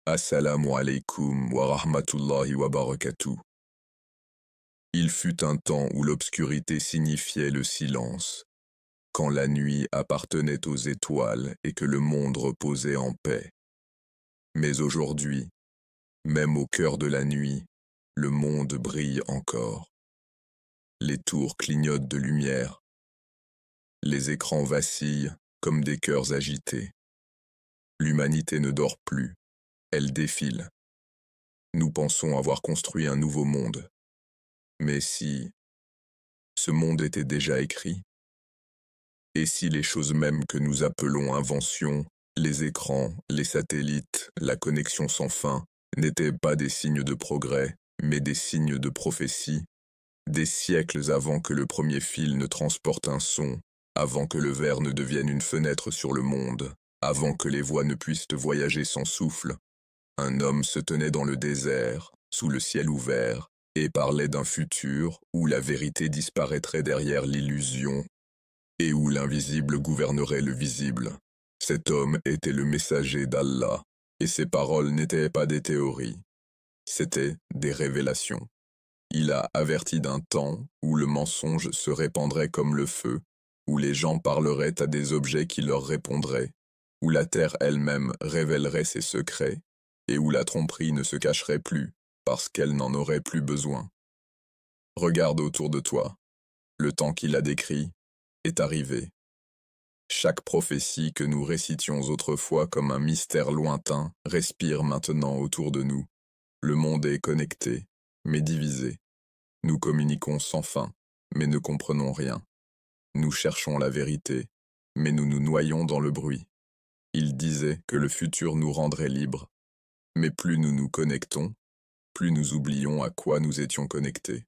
Assalamu alaikum wa rahmatullahi wa barakatuh. Il fut un temps où l'obscurité signifiait le silence, quand la nuit appartenait aux étoiles et que le monde reposait en paix. Mais aujourd'hui, même au cœur de la nuit, le monde brille encore. Les tours clignotent de lumière. Les écrans vacillent comme des cœurs agités. L'humanité ne dort plus, elle défile. Nous pensons avoir construit un nouveau monde. Mais si ce monde était déjà écrit, et si les choses mêmes que nous appelons inventions, les écrans, les satellites, la connexion sans fin, n'étaient pas des signes de progrès, mais des signes de prophétie, des siècles avant que le premier fil ne transporte un son, avant que le verre ne devienne une fenêtre sur le monde, avant que les voix ne puissent voyager sans souffle, un homme se tenait dans le désert, sous le ciel ouvert, et parlait d'un futur où la vérité disparaîtrait derrière l'illusion et où l'invisible gouvernerait le visible. Cet homme était le messager d'Allah, et ses paroles n'étaient pas des théories, c'étaient des révélations. Il a averti d'un temps où le mensonge se répandrait comme le feu, où les gens parleraient à des objets qui leur répondraient, où la terre elle-même révélerait ses secrets, et où la tromperie ne se cacherait plus, parce qu'elle n'en aurait plus besoin. Regarde autour de toi. Le temps qu'il a décrit est arrivé. Chaque prophétie que nous récitions autrefois comme un mystère lointain respire maintenant autour de nous. Le monde est connecté, mais divisé. Nous communiquons sans fin, mais ne comprenons rien. Nous cherchons la vérité, mais nous nous noyons dans le bruit. Il disait que le futur nous rendrait libres. Mais plus nous nous connectons, plus nous oublions à quoi nous étions connectés.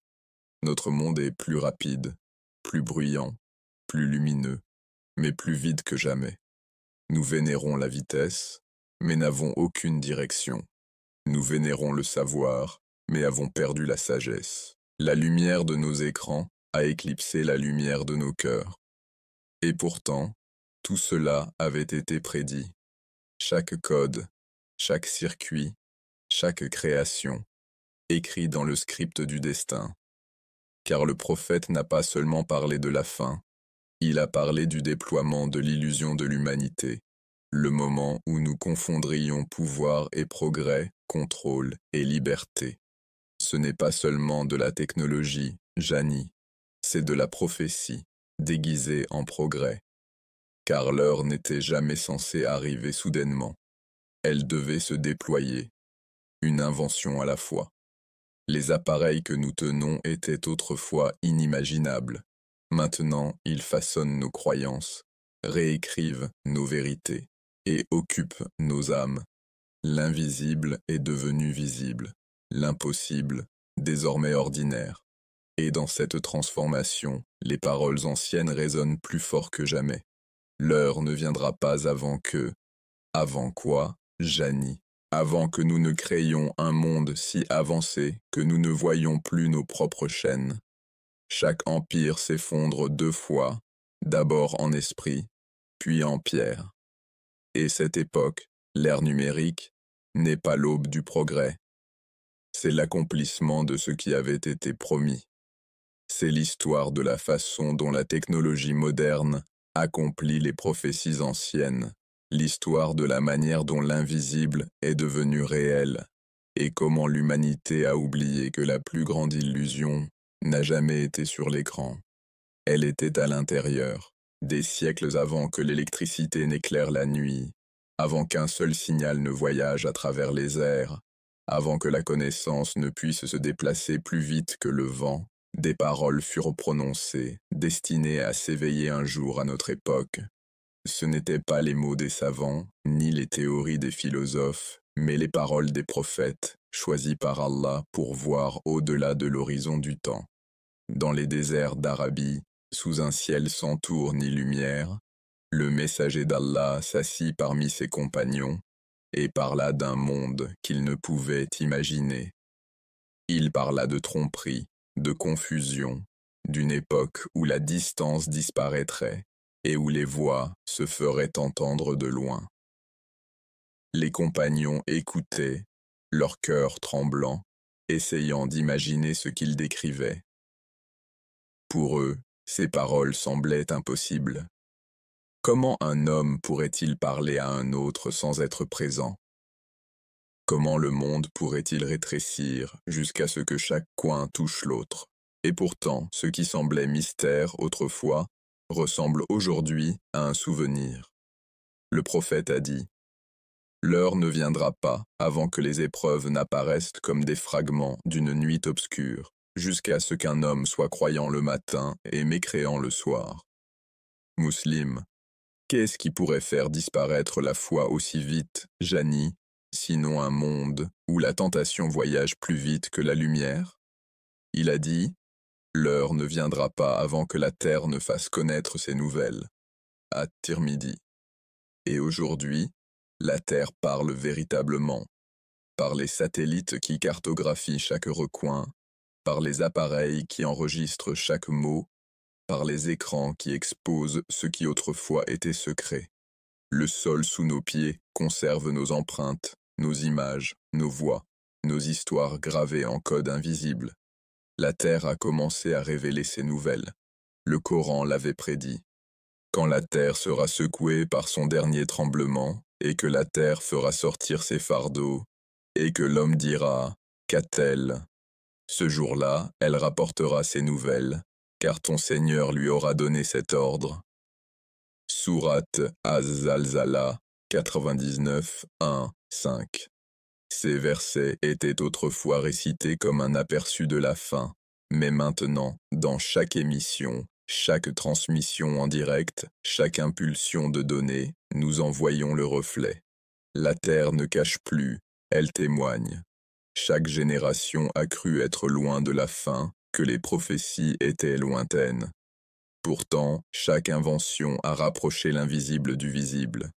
Notre monde est plus rapide, plus bruyant, plus lumineux, mais plus vide que jamais. Nous vénérons la vitesse, mais n'avons aucune direction. Nous vénérons le savoir, mais avons perdu la sagesse. La lumière de nos écrans a éclipsé la lumière de nos cœurs. Et pourtant, tout cela avait été prédit. Chaque code, chaque circuit, chaque création, écrit dans le script du destin. Car le prophète n'a pas seulement parlé de la fin, il a parlé du déploiement de l'illusion de l'humanité, le moment où nous confondrions pouvoir et progrès, contrôle et liberté. Ce n'est pas seulement de la technologie, Jani, c'est de la prophétie, déguisée en progrès. Car l'heure n'était jamais censée arriver soudainement. Elle devait se déployer, une invention à la fois. Les appareils que nous tenons étaient autrefois inimaginables. Maintenant, ils façonnent nos croyances, réécrivent nos vérités et occupent nos âmes. L'invisible est devenu visible, l'impossible, désormais ordinaire. Et dans cette transformation, les paroles anciennes résonnent plus fort que jamais. L'heure ne viendra pas avant que... Avant quoi, Jani? Avant que nous ne créions un monde si avancé que nous ne voyions plus nos propres chaînes. Chaque empire s'effondre deux fois, d'abord en esprit, puis en pierre. Et cette époque, l'ère numérique, n'est pas l'aube du progrès. C'est l'accomplissement de ce qui avait été promis. C'est l'histoire de la façon dont la technologie moderne accomplit les prophéties anciennes. L'histoire de la manière dont l'invisible est devenu réel, et comment l'humanité a oublié que la plus grande illusion n'a jamais été sur l'écran. Elle était à l'intérieur, des siècles avant que l'électricité n'éclaire la nuit, avant qu'un seul signal ne voyage à travers les airs, avant que la connaissance ne puisse se déplacer plus vite que le vent. Des paroles furent prononcées, destinées à s'éveiller un jour à notre époque. Ce n'étaient pas les mots des savants, ni les théories des philosophes, mais les paroles des prophètes, choisis par Allah pour voir au-delà de l'horizon du temps. Dans les déserts d'Arabie, sous un ciel sans tour ni lumière, le messager d'Allah s'assit parmi ses compagnons et parla d'un monde qu'il ne pouvait imaginer. Il parla de tromperie, de confusion, d'une époque où la distance disparaîtrait et où les voix se feraient entendre de loin. Les compagnons écoutaient, leur cœur tremblant, essayant d'imaginer ce qu'il décrivait. Pour eux, ces paroles semblaient impossibles. Comment un homme pourrait-il parler à un autre sans être présent? Comment le monde pourrait-il rétrécir jusqu'à ce que chaque coin touche l'autre? Et pourtant, ce qui semblait mystère autrefois ressemble aujourd'hui à un souvenir. Le prophète a dit: l'heure ne viendra pas avant que les épreuves n'apparaissent comme des fragments d'une nuit obscure, jusqu'à ce qu'un homme soit croyant le matin et mécréant le soir. Muslim, qu'est-ce qui pourrait faire disparaître la foi aussi vite, Jani, sinon un monde où la tentation voyage plus vite que la lumière? Il a dit: l'heure ne viendra pas avant que la terre ne fasse connaître ses nouvelles. À Tirmidhi. Et aujourd'hui, la Terre parle véritablement, par les satellites qui cartographient chaque recoin, par les appareils qui enregistrent chaque mot, par les écrans qui exposent ce qui autrefois était secret. Le sol sous nos pieds conserve nos empreintes, nos images, nos voix, nos histoires gravées en code invisible. La Terre a commencé à révéler ses nouvelles. Le Coran l'avait prédit. Quand la terre sera secouée par son dernier tremblement, et que la terre fera sortir ses fardeaux, et que l'homme dira: qu'a-t-elle? Ce jour-là, elle rapportera ses nouvelles, car ton Seigneur lui aura donné cet ordre. Sourate Az-Zalzala 99, 1, 5. Ces versets étaient autrefois récités comme un aperçu de la fin, mais maintenant, dans chaque émission, chaque transmission en direct, chaque impulsion de données, nous en voyons le reflet. La Terre ne cache plus, elle témoigne. Chaque génération a cru être loin de la fin, que les prophéties étaient lointaines. Pourtant, chaque invention a rapproché l'invisible du visible.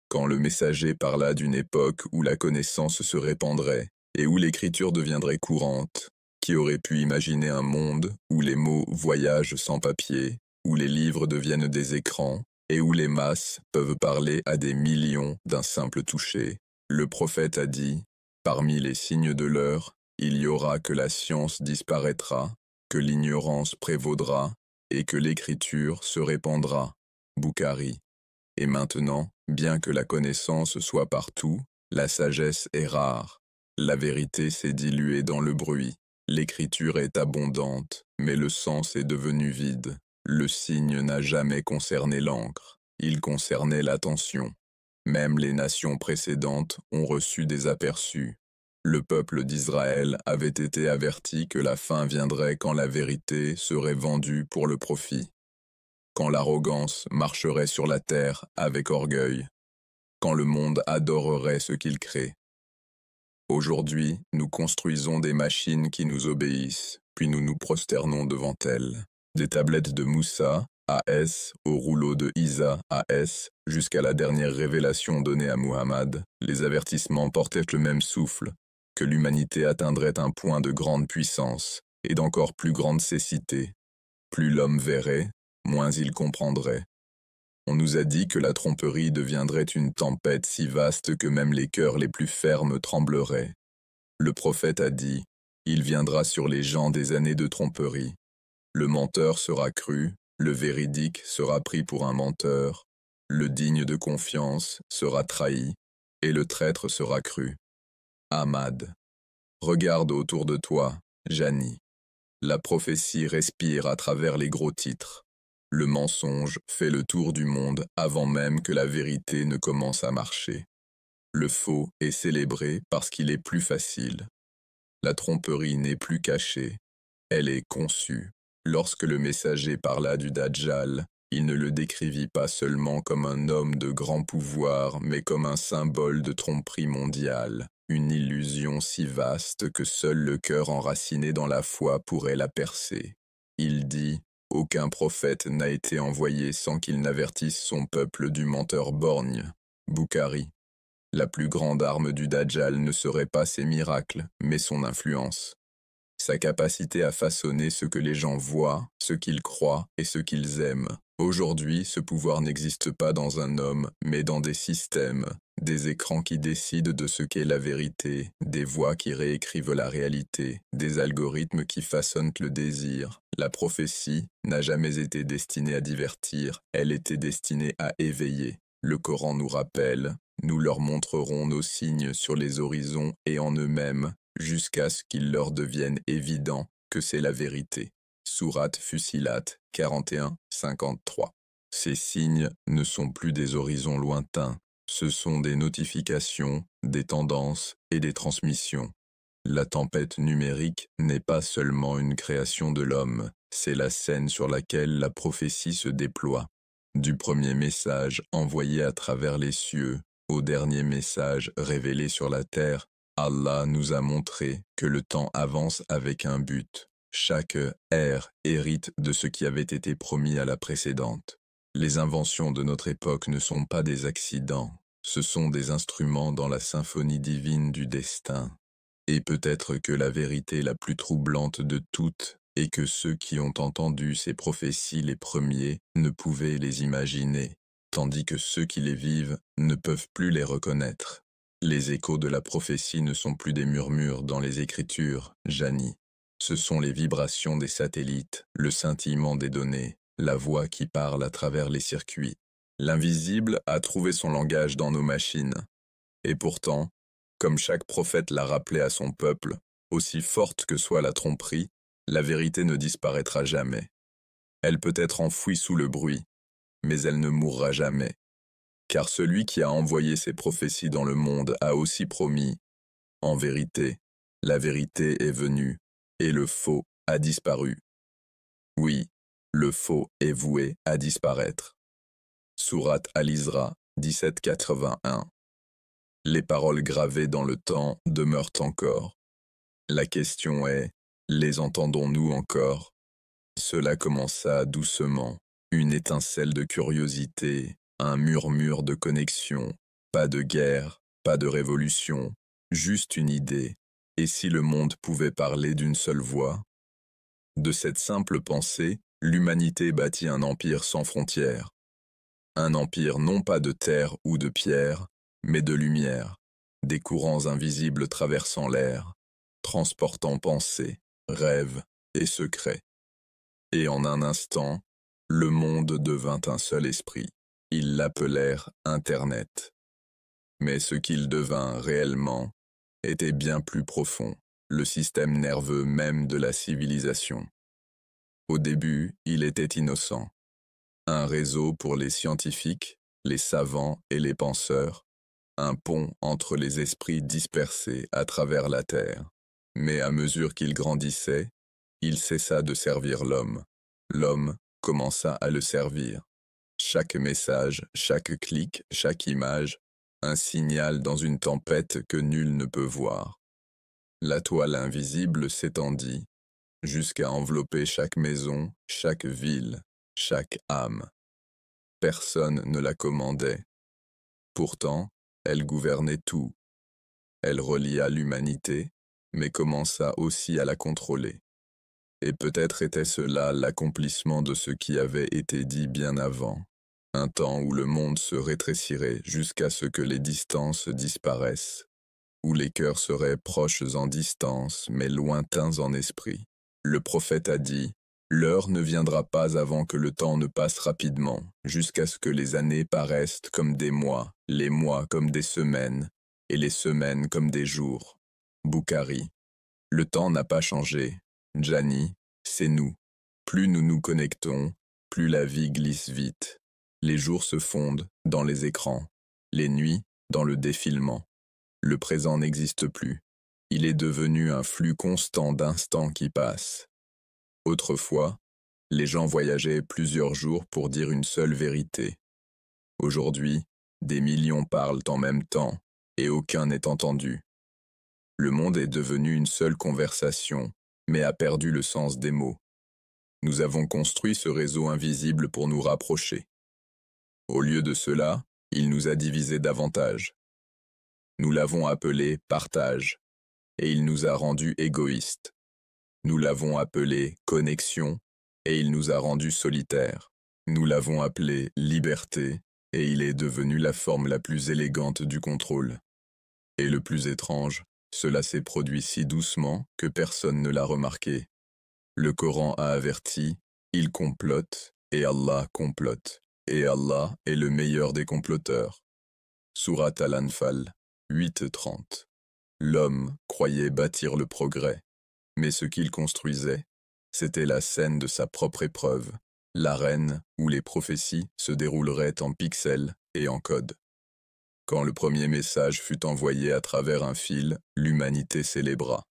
Quand le messager parla d'une époque où la connaissance se répandrait, et où l'écriture deviendrait courante, qui aurait pu imaginer un monde où les mots voyagent sans papier, où les livres deviennent des écrans, et où les masses peuvent parler à des millions d'un simple toucher? Le prophète a dit: parmi les signes de l'heure, il y aura que la science disparaîtra, que l'ignorance prévaudra, et que l'écriture se répandra. Boukhari. Et maintenant, bien que la connaissance soit partout, la sagesse est rare. La vérité s'est diluée dans le bruit. L'écriture est abondante, mais le sens est devenu vide. Le signe n'a jamais concerné l'encre, il concernait l'attention. Même les nations précédentes ont reçu des aperçus. Le peuple d'Israël avait été averti que la fin viendrait quand la vérité serait vendue pour le profit, quand l'arrogance marcherait sur la terre avec orgueil, quand le monde adorerait ce qu'il crée. Aujourd'hui, nous construisons des machines qui nous obéissent, puis nous nous prosternons devant elles. Des tablettes de Moussa, AS, au rouleau de Isa, AS, jusqu'à la dernière révélation donnée à Muhammad, les avertissements portaient le même souffle, que l'humanité atteindrait un point de grande puissance et d'encore plus grande cécité. Plus l'homme verrait, moins il comprendrait. On nous a dit que la tromperie deviendrait une tempête si vaste que même les cœurs les plus fermes trembleraient. Le prophète a dit: il viendra sur les gens des années de tromperie. Le menteur sera cru, le véridique sera pris pour un menteur, le digne de confiance sera trahi, et le traître sera cru. Ahmad. Regarde autour de toi, Jani. La prophétie respire à travers les gros titres. Le mensonge fait le tour du monde avant même que la vérité ne commence à marcher. Le faux est célébré parce qu'il est plus facile. La tromperie n'est plus cachée, elle est conçue. Lorsque le messager parla du Dajjal, il ne le décrivit pas seulement comme un homme de grand pouvoir, mais comme un symbole de tromperie mondiale, une illusion si vaste que seul le cœur enraciné dans la foi pourrait la percer. Il dit: aucun prophète n'a été envoyé sans qu'il n'avertisse son peuple du menteur borgne. Boukhari. La plus grande arme du Dajjal ne serait pas ses miracles, mais son influence. Sa capacité à façonner ce que les gens voient, ce qu'ils croient et ce qu'ils aiment, Aujourd'hui, ce pouvoir n'existe pas dans un homme, mais dans des systèmes, des écrans qui décident de ce qu'est la vérité, des voix qui réécrivent la réalité, des algorithmes qui façonnent le désir. La prophétie n'a jamais été destinée à divertir, elle était destinée à éveiller. Le Coran nous rappelle, nous leur montrerons nos signes sur les horizons et en eux-mêmes, jusqu'à ce qu'il leur devienne évident que c'est la vérité. Sourate Fussilat 41-53. Ces signes ne sont plus des horizons lointains, ce sont des notifications, des tendances et des transmissions. La tempête numérique n'est pas seulement une création de l'homme, c'est la scène sur laquelle la prophétie se déploie. Du premier message envoyé à travers les cieux au dernier message révélé sur la terre, Allah nous a montré que le temps avance avec un but. Chaque ère hérite de ce qui avait été promis à la précédente. Les inventions de notre époque ne sont pas des accidents, ce sont des instruments dans la symphonie divine du destin. Et peut-être que la vérité la plus troublante de toutes est que ceux qui ont entendu ces prophéties les premiers ne pouvaient les imaginer, tandis que ceux qui les vivent ne peuvent plus les reconnaître. Les échos de la prophétie ne sont plus des murmures dans les Écritures, Jani. Ce sont les vibrations des satellites, le scintillement des données, la voix qui parle à travers les circuits. L'invisible a trouvé son langage dans nos machines. Et pourtant, comme chaque prophète l'a rappelé à son peuple, aussi forte que soit la tromperie, la vérité ne disparaîtra jamais. Elle peut être enfouie sous le bruit, mais elle ne mourra jamais. Car celui qui a envoyé ses prophéties dans le monde a aussi promis, en vérité, la vérité est venue, et le faux a disparu. Oui, le faux est voué à disparaître. Sourate Al-Isra 1781. Les paroles gravées dans le temps demeurent encore. La question est, les entendons-nous encore? Cela commença doucement, une étincelle de curiosité, un murmure de connexion, pas de guerre, pas de révolution, juste une idée. Et si le monde pouvait parler d'une seule voix? De cette simple pensée, l'humanité bâtit un empire sans frontières. Un empire non pas de terre ou de pierre, mais de lumière, des courants invisibles traversant l'air, transportant pensées, rêves et secrets. Et en un instant, le monde devint un seul esprit. Ils l'appelèrent Internet. Mais ce qu'il devint réellement était bien plus profond, le système nerveux même de la civilisation. Au début, il était innocent. Un réseau pour les scientifiques, les savants et les penseurs, un pont entre les esprits dispersés à travers la terre. Mais à mesure qu'il grandissait, il cessa de servir l'homme. L'homme commença à le servir. Chaque message, chaque clic, chaque image, un signal dans une tempête que nul ne peut voir. La toile invisible s'étendit, jusqu'à envelopper chaque maison, chaque ville, chaque âme. Personne ne la commandait. Pourtant, elle gouvernait tout. Elle relia l'humanité, mais commença aussi à la contrôler. Et peut-être était-ce là l'accomplissement de ce qui avait été dit bien avant. Un temps où le monde se rétrécirait jusqu'à ce que les distances disparaissent, où les cœurs seraient proches en distance, mais lointains en esprit. Le prophète a dit, « L'heure ne viendra pas avant que le temps ne passe rapidement, jusqu'à ce que les années paraissent comme des mois, les mois comme des semaines, et les semaines comme des jours. » Boukhari. Le temps n'a pas changé. Jani, c'est nous. Plus nous nous connectons, plus la vie glisse vite. Les jours se fondent dans les écrans, les nuits dans le défilement. Le présent n'existe plus. Il est devenu un flux constant d'instants qui passent. Autrefois, les gens voyageaient plusieurs jours pour dire une seule vérité. Aujourd'hui, des millions parlent en même temps et aucun n'est entendu. Le monde est devenu une seule conversation, mais a perdu le sens des mots. Nous avons construit ce réseau invisible pour nous rapprocher. Au lieu de cela, il nous a divisés davantage. Nous l'avons appelé partage, et il nous a rendus égoïstes. Nous l'avons appelé connexion, et il nous a rendus solitaires. Nous l'avons appelé liberté, et il est devenu la forme la plus élégante du contrôle. Et le plus étrange, cela s'est produit si doucement que personne ne l'a remarqué. Le Coran a averti, il complote, et Allah complote, et Allah est le meilleur des comploteurs. Sourate Al-Anfal, 8-30. L'homme croyait bâtir le progrès, mais ce qu'il construisait, c'était la scène de sa propre épreuve, l'arène où les prophéties se dérouleraient en pixels et en code. Quand le premier message fut envoyé à travers un fil, l'humanité célébra.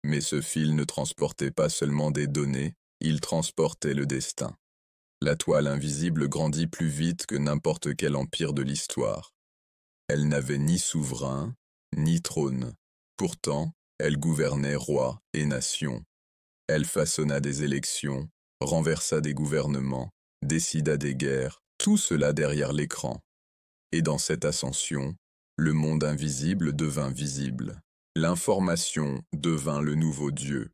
Mais ce fil ne transportait pas seulement des données, il transportait le destin. La toile invisible grandit plus vite que n'importe quel empire de l'histoire. Elle n'avait ni souverain, ni trône. Pourtant, elle gouvernait rois et nations. Elle façonna des élections, renversa des gouvernements, décida des guerres, tout cela derrière l'écran. Et dans cette ascension, le monde invisible devint visible. L'information devint le nouveau Dieu.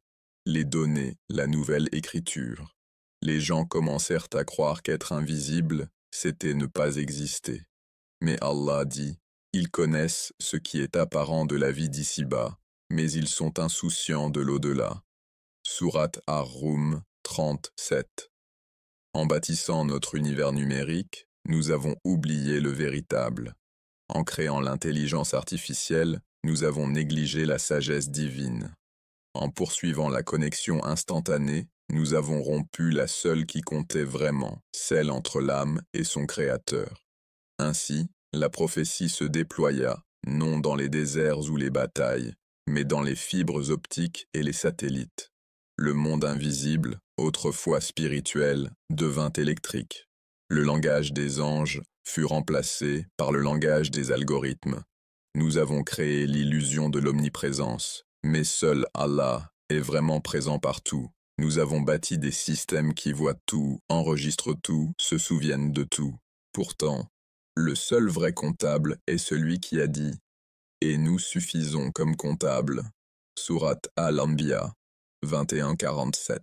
Les données, la nouvelle écriture. Les gens commencèrent à croire qu'être invisible, c'était ne pas exister. Mais Allah dit, ils connaissent ce qui est apparent de la vie d'ici-bas, mais ils sont insouciants de l'au-delà. Sourate Ar-Rum 37. En bâtissant notre univers numérique, nous avons oublié le véritable. En créant l'intelligence artificielle, nous avons négligé la sagesse divine. En poursuivant la connexion instantanée, nous avons rompu la seule qui comptait vraiment, celle entre l'âme et son Créateur. Ainsi, la prophétie se déploya, non dans les déserts ou les batailles, mais dans les fibres optiques et les satellites. Le monde invisible, autrefois spirituel, devint électrique. Le langage des anges fut remplacé par le langage des algorithmes. Nous avons créé l'illusion de l'omniprésence, mais seul Allah est vraiment présent partout. Nous avons bâti des systèmes qui voient tout, enregistrent tout, se souviennent de tout. Pourtant, le seul vrai comptable est celui qui a dit « Et nous suffisons comme comptables ». Sourate Al-Anbiya 21-47.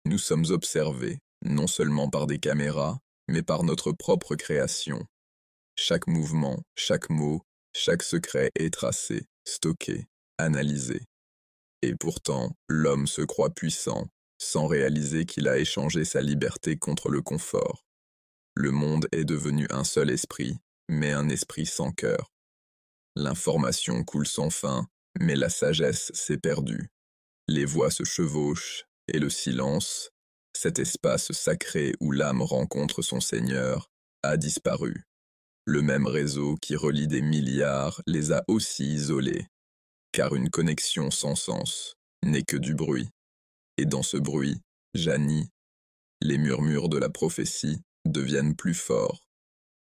Nous sommes observés, non seulement par des caméras, mais par notre propre création. Chaque mouvement, chaque mot, chaque secret est tracé, stocké, analysé. Et pourtant, l'homme se croit puissant, sans réaliser qu'il a échangé sa liberté contre le confort. Le monde est devenu un seul esprit, mais un esprit sans cœur. L'information coule sans fin, mais la sagesse s'est perdue. Les voix se chevauchent, et le silence, cet espace sacré où l'âme rencontre son Seigneur, a disparu. Le même réseau qui relie des milliards les a aussi isolés, car une connexion sans sens n'est que du bruit. Et dans ce bruit, jaillit, les murmures de la prophétie deviennent plus forts.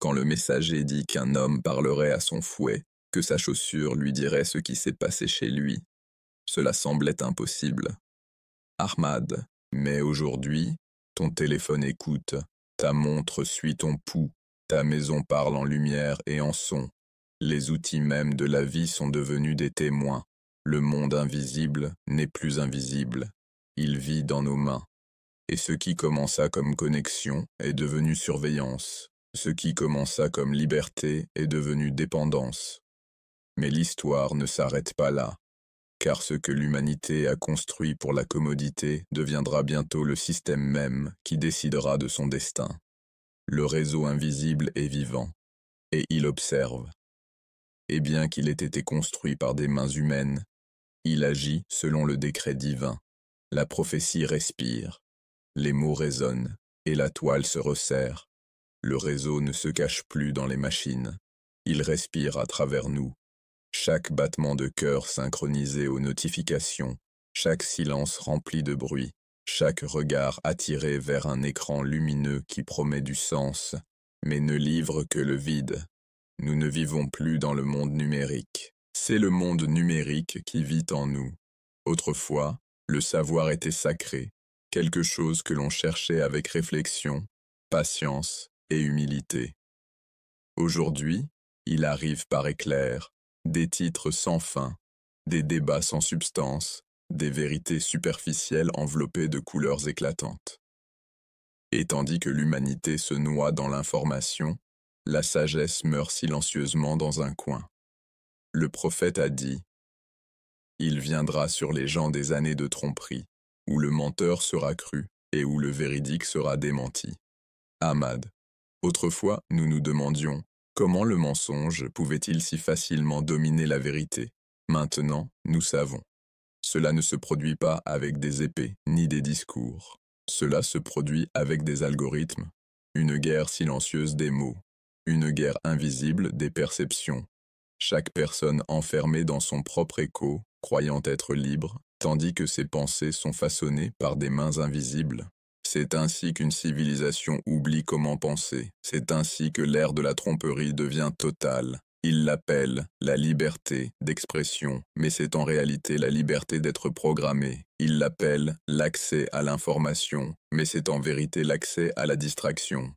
Quand le messager dit qu'un homme parlerait à son fouet, que sa chaussure lui dirait ce qui s'est passé chez lui, cela semblait impossible. Ahmad, mais aujourd'hui, ton téléphone écoute, ta montre suit ton pouls, ta maison parle en lumière et en son. Les outils mêmes de la vie sont devenus des témoins. Le monde invisible n'est plus invisible. Il vit dans nos mains. Et ce qui commença comme connexion est devenu surveillance. Ce qui commença comme liberté est devenu dépendance. Mais l'histoire ne s'arrête pas là, car ce que l'humanité a construit pour la commodité deviendra bientôt le système même qui décidera de son destin. Le réseau invisible est vivant, et il observe. Et bien qu'il ait été construit par des mains humaines, il agit selon le décret divin. La prophétie respire, les mots résonnent, et la toile se resserre. Le réseau ne se cache plus dans les machines. Il respire à travers nous. Chaque battement de cœur synchronisé aux notifications, chaque silence rempli de bruit, chaque regard attiré vers un écran lumineux qui promet du sens, mais ne livre que le vide. Nous ne vivons plus dans le monde numérique. C'est le monde numérique qui vit en nous. Autrefois, le savoir était sacré, quelque chose que l'on cherchait avec réflexion, patience et humilité. Aujourd'hui, il arrive par éclairs, des titres sans fin, des débats sans substance, des vérités superficielles enveloppées de couleurs éclatantes. Et tandis que l'humanité se noie dans l'information, la sagesse meurt silencieusement dans un coin. Le prophète a dit, « Il viendra sur les gens des années de tromperie, où le menteur sera cru et où le véridique sera démenti. » Ahmad. Autrefois, nous nous demandions, comment le mensonge pouvait-il si facilement dominer la vérité? Maintenant, nous savons. Cela ne se produit pas avec des épées ni des discours. Cela se produit avec des algorithmes, une guerre silencieuse des mots, une guerre invisible des perceptions. Chaque personne enfermée dans son propre écho, croyant être libre, tandis que ses pensées sont façonnées par des mains invisibles. C'est ainsi qu'une civilisation oublie comment penser. C'est ainsi que l'ère de la tromperie devient totale. Il l'appelle la liberté d'expression, mais c'est en réalité la liberté d'être programmé. Il l'appelle l'accès à l'information, mais c'est en vérité l'accès à la distraction.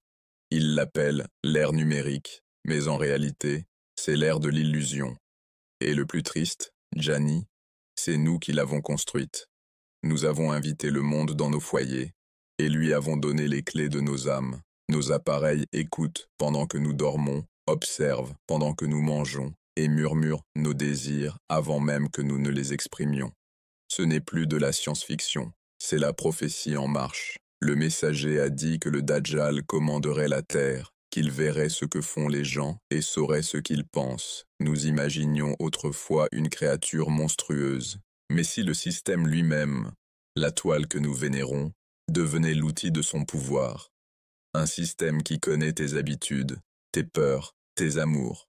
Il l'appelle l'ère numérique, mais en réalité, c'est l'ère de l'illusion. Et le plus triste, Gianni, c'est nous qui l'avons construite. Nous avons invité le monde dans nos foyers, et lui avons donné les clés de nos âmes. Nos appareils écoutent pendant que nous dormons, observent pendant que nous mangeons, et murmurent nos désirs avant même que nous ne les exprimions. Ce n'est plus de la science-fiction, c'est la prophétie en marche. Le messager a dit que le Dajjal commanderait la terre, qu'il verrait ce que font les gens et saurait ce qu'ils pensent. Nous imaginions autrefois une créature monstrueuse. Mais si le système lui-même, la toile que nous vénérons, devenait l'outil de son pouvoir, un système qui connaît tes habitudes, tes peurs, tes amours,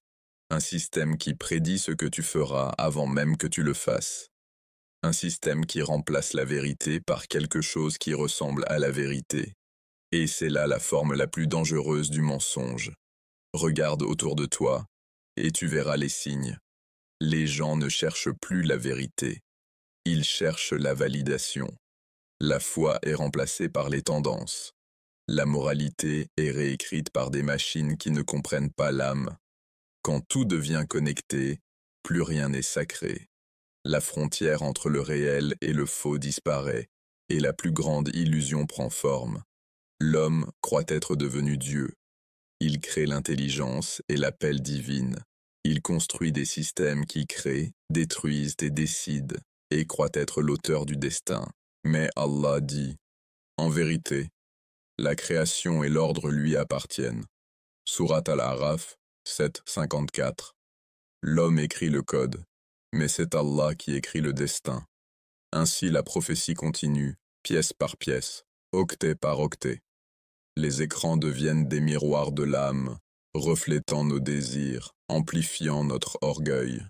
un système qui prédit ce que tu feras avant même que tu le fasses, un système qui remplace la vérité par quelque chose qui ressemble à la vérité. Et c'est là la forme la plus dangereuse du mensonge. Regarde autour de toi, et tu verras les signes. Les gens ne cherchent plus la vérité. Ils cherchent la validation. La foi est remplacée par les tendances. La moralité est réécrite par des machines qui ne comprennent pas l'âme. Quand tout devient connecté, plus rien n'est sacré. La frontière entre le réel et le faux disparaît, et la plus grande illusion prend forme. L'homme croit être devenu Dieu. Il crée l'intelligence et l'appel divine. Il construit des systèmes qui créent, détruisent et décident, et croit être l'auteur du destin. Mais Allah dit, en vérité, la création et l'ordre lui appartiennent. Surat Al-Araf 7:54. L'homme écrit le code, mais c'est Allah qui écrit le destin. Ainsi la prophétie continue, pièce par pièce, octet par octet. Les écrans deviennent des miroirs de l'âme, reflétant nos désirs, amplifiant notre orgueil.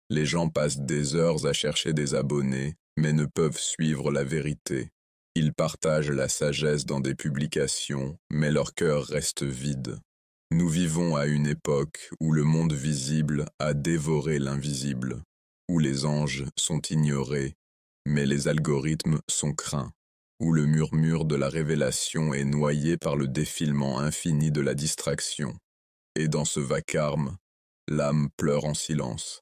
Les gens passent des heures à chercher des abonnés, mais ne peuvent suivre la vérité. Ils partagent la sagesse dans des publications, mais leur cœur reste vide. Nous vivons à une époque où le monde visible a dévoré l'invisible, où les anges sont ignorés, mais les algorithmes sont craints, où le murmure de la révélation est noyé par le défilement infini de la distraction. Et dans ce vacarme, l'âme pleure en silence.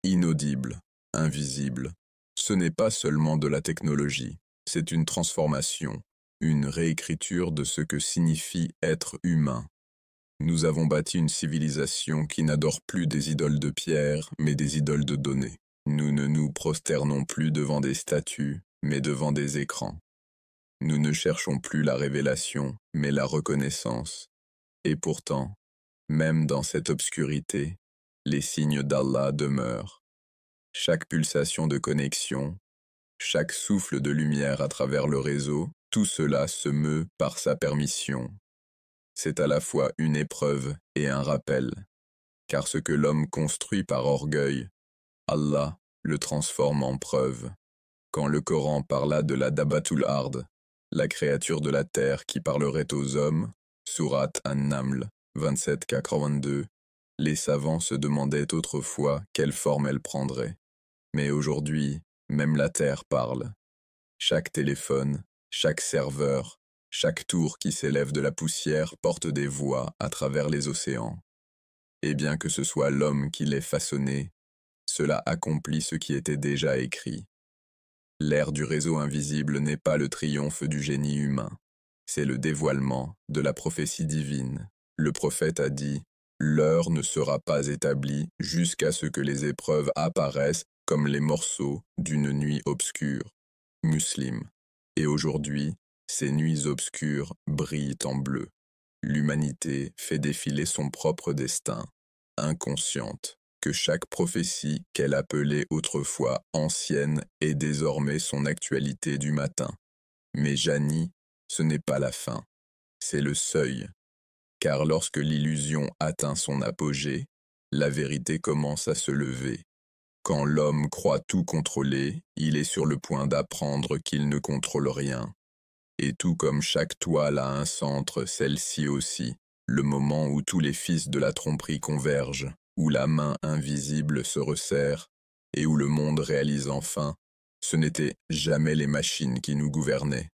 Inaudible, invisible. Ce n'est pas seulement de la technologie, c'est une transformation, une réécriture de ce que signifie être humain. Nous avons bâti une civilisation qui n'adore plus des idoles de pierre, mais des idoles de données. Nous ne nous prosternons plus devant des statues, mais devant des écrans. Nous ne cherchons plus la révélation, mais la reconnaissance. Et pourtant, même dans cette obscurité, les signes d'Allah demeurent. Chaque pulsation de connexion, chaque souffle de lumière à travers le réseau, tout cela se meut par sa permission. C'est à la fois une épreuve et un rappel, car ce que l'homme construit par orgueil, Allah le transforme en preuve. Quand le Coran parla de la Dabatul Ard, la créature de la terre qui parlerait aux hommes, Surat An-Naml 27-82, les savants se demandaient autrefois quelle forme elle prendrait. Mais aujourd'hui, même la terre parle. Chaque téléphone, chaque serveur, chaque tour qui s'élève de la poussière porte des voix à travers les océans. Et bien que ce soit l'homme qui l'ait façonné, cela accomplit ce qui était déjà écrit. L'ère du réseau invisible n'est pas le triomphe du génie humain. C'est le dévoilement de la prophétie divine. Le prophète a dit « L'heure ne sera pas établie jusqu'à ce que les épreuves apparaissent comme les morceaux d'une nuit obscure. » Muslim. Et aujourd'hui, ces nuits obscures brillent en bleu. L'humanité fait défiler son propre destin, inconsciente, que chaque prophétie qu'elle appelait autrefois ancienne est désormais son actualité du matin. Mais Jani, ce n'est pas la fin, c'est le seuil. Car lorsque l'illusion atteint son apogée, la vérité commence à se lever. Quand l'homme croit tout contrôler, il est sur le point d'apprendre qu'il ne contrôle rien. Et tout comme chaque toile a un centre, celle-ci aussi, le moment où tous les fils de la tromperie convergent, où la main invisible se resserre, et où le monde réalise enfin, ce n'étaient jamais les machines qui nous gouvernaient.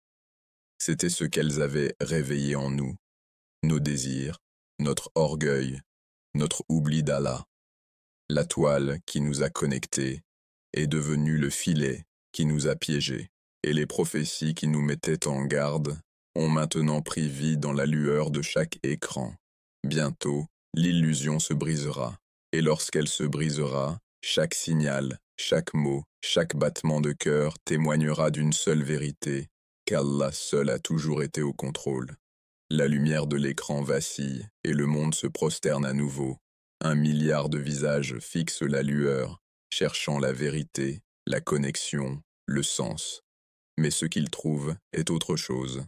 C'était ce qu'elles avaient réveillé en nous, nos désirs, notre orgueil, notre oubli d'Allah. La toile qui nous a connectés est devenue le filet qui nous a piégés, et les prophéties qui nous mettaient en garde ont maintenant pris vie dans la lueur de chaque écran. Bientôt, l'illusion se brisera, et lorsqu'elle se brisera, chaque signal, chaque mot, chaque battement de cœur témoignera d'une seule vérité, qu'Allah seul a toujours été au contrôle. La lumière de l'écran vacille, et le monde se prosterne à nouveau. 1 milliard de visages fixent la lueur, cherchant la vérité, la connexion, le sens. Mais ce qu'ils trouvent est autre chose.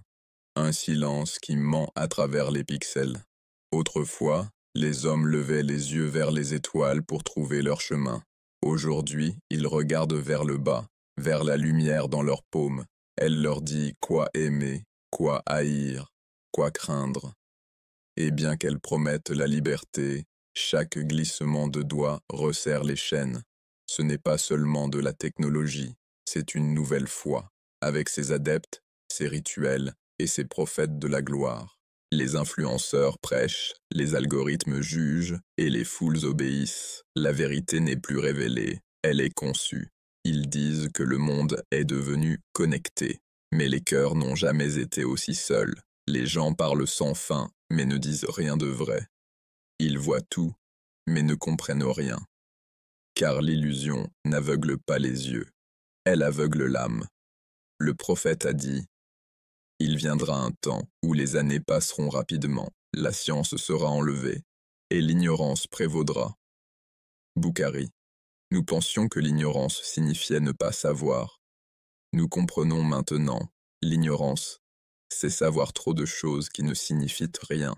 Un silence qui ment à travers les pixels. Autrefois, les hommes levaient les yeux vers les étoiles pour trouver leur chemin. Aujourd'hui, ils regardent vers le bas, vers la lumière dans leurs paumes. Elle leur dit quoi aimer, quoi haïr, quoi craindre. Et bien qu'elle promette la liberté, chaque glissement de doigts resserre les chaînes. Ce n'est pas seulement de la technologie, c'est une nouvelle foi, avec ses adeptes, ses rituels et ses prophètes de la gloire. Les influenceurs prêchent, les algorithmes jugent et les foules obéissent. La vérité n'est plus révélée, elle est conçue. Ils disent que le monde est devenu connecté, mais les cœurs n'ont jamais été aussi seuls. Les gens parlent sans fin, mais ne disent rien de vrai. Ils voient tout, mais ne comprennent rien. Car l'illusion n'aveugle pas les yeux, elle aveugle l'âme. Le prophète a dit « Il viendra un temps où les années passeront rapidement, la science sera enlevée, et l'ignorance prévaudra. » Boukhari. Nous pensions que l'ignorance signifiait ne pas savoir. Nous comprenons maintenant, l'ignorance, c'est savoir trop de choses qui ne signifient rien.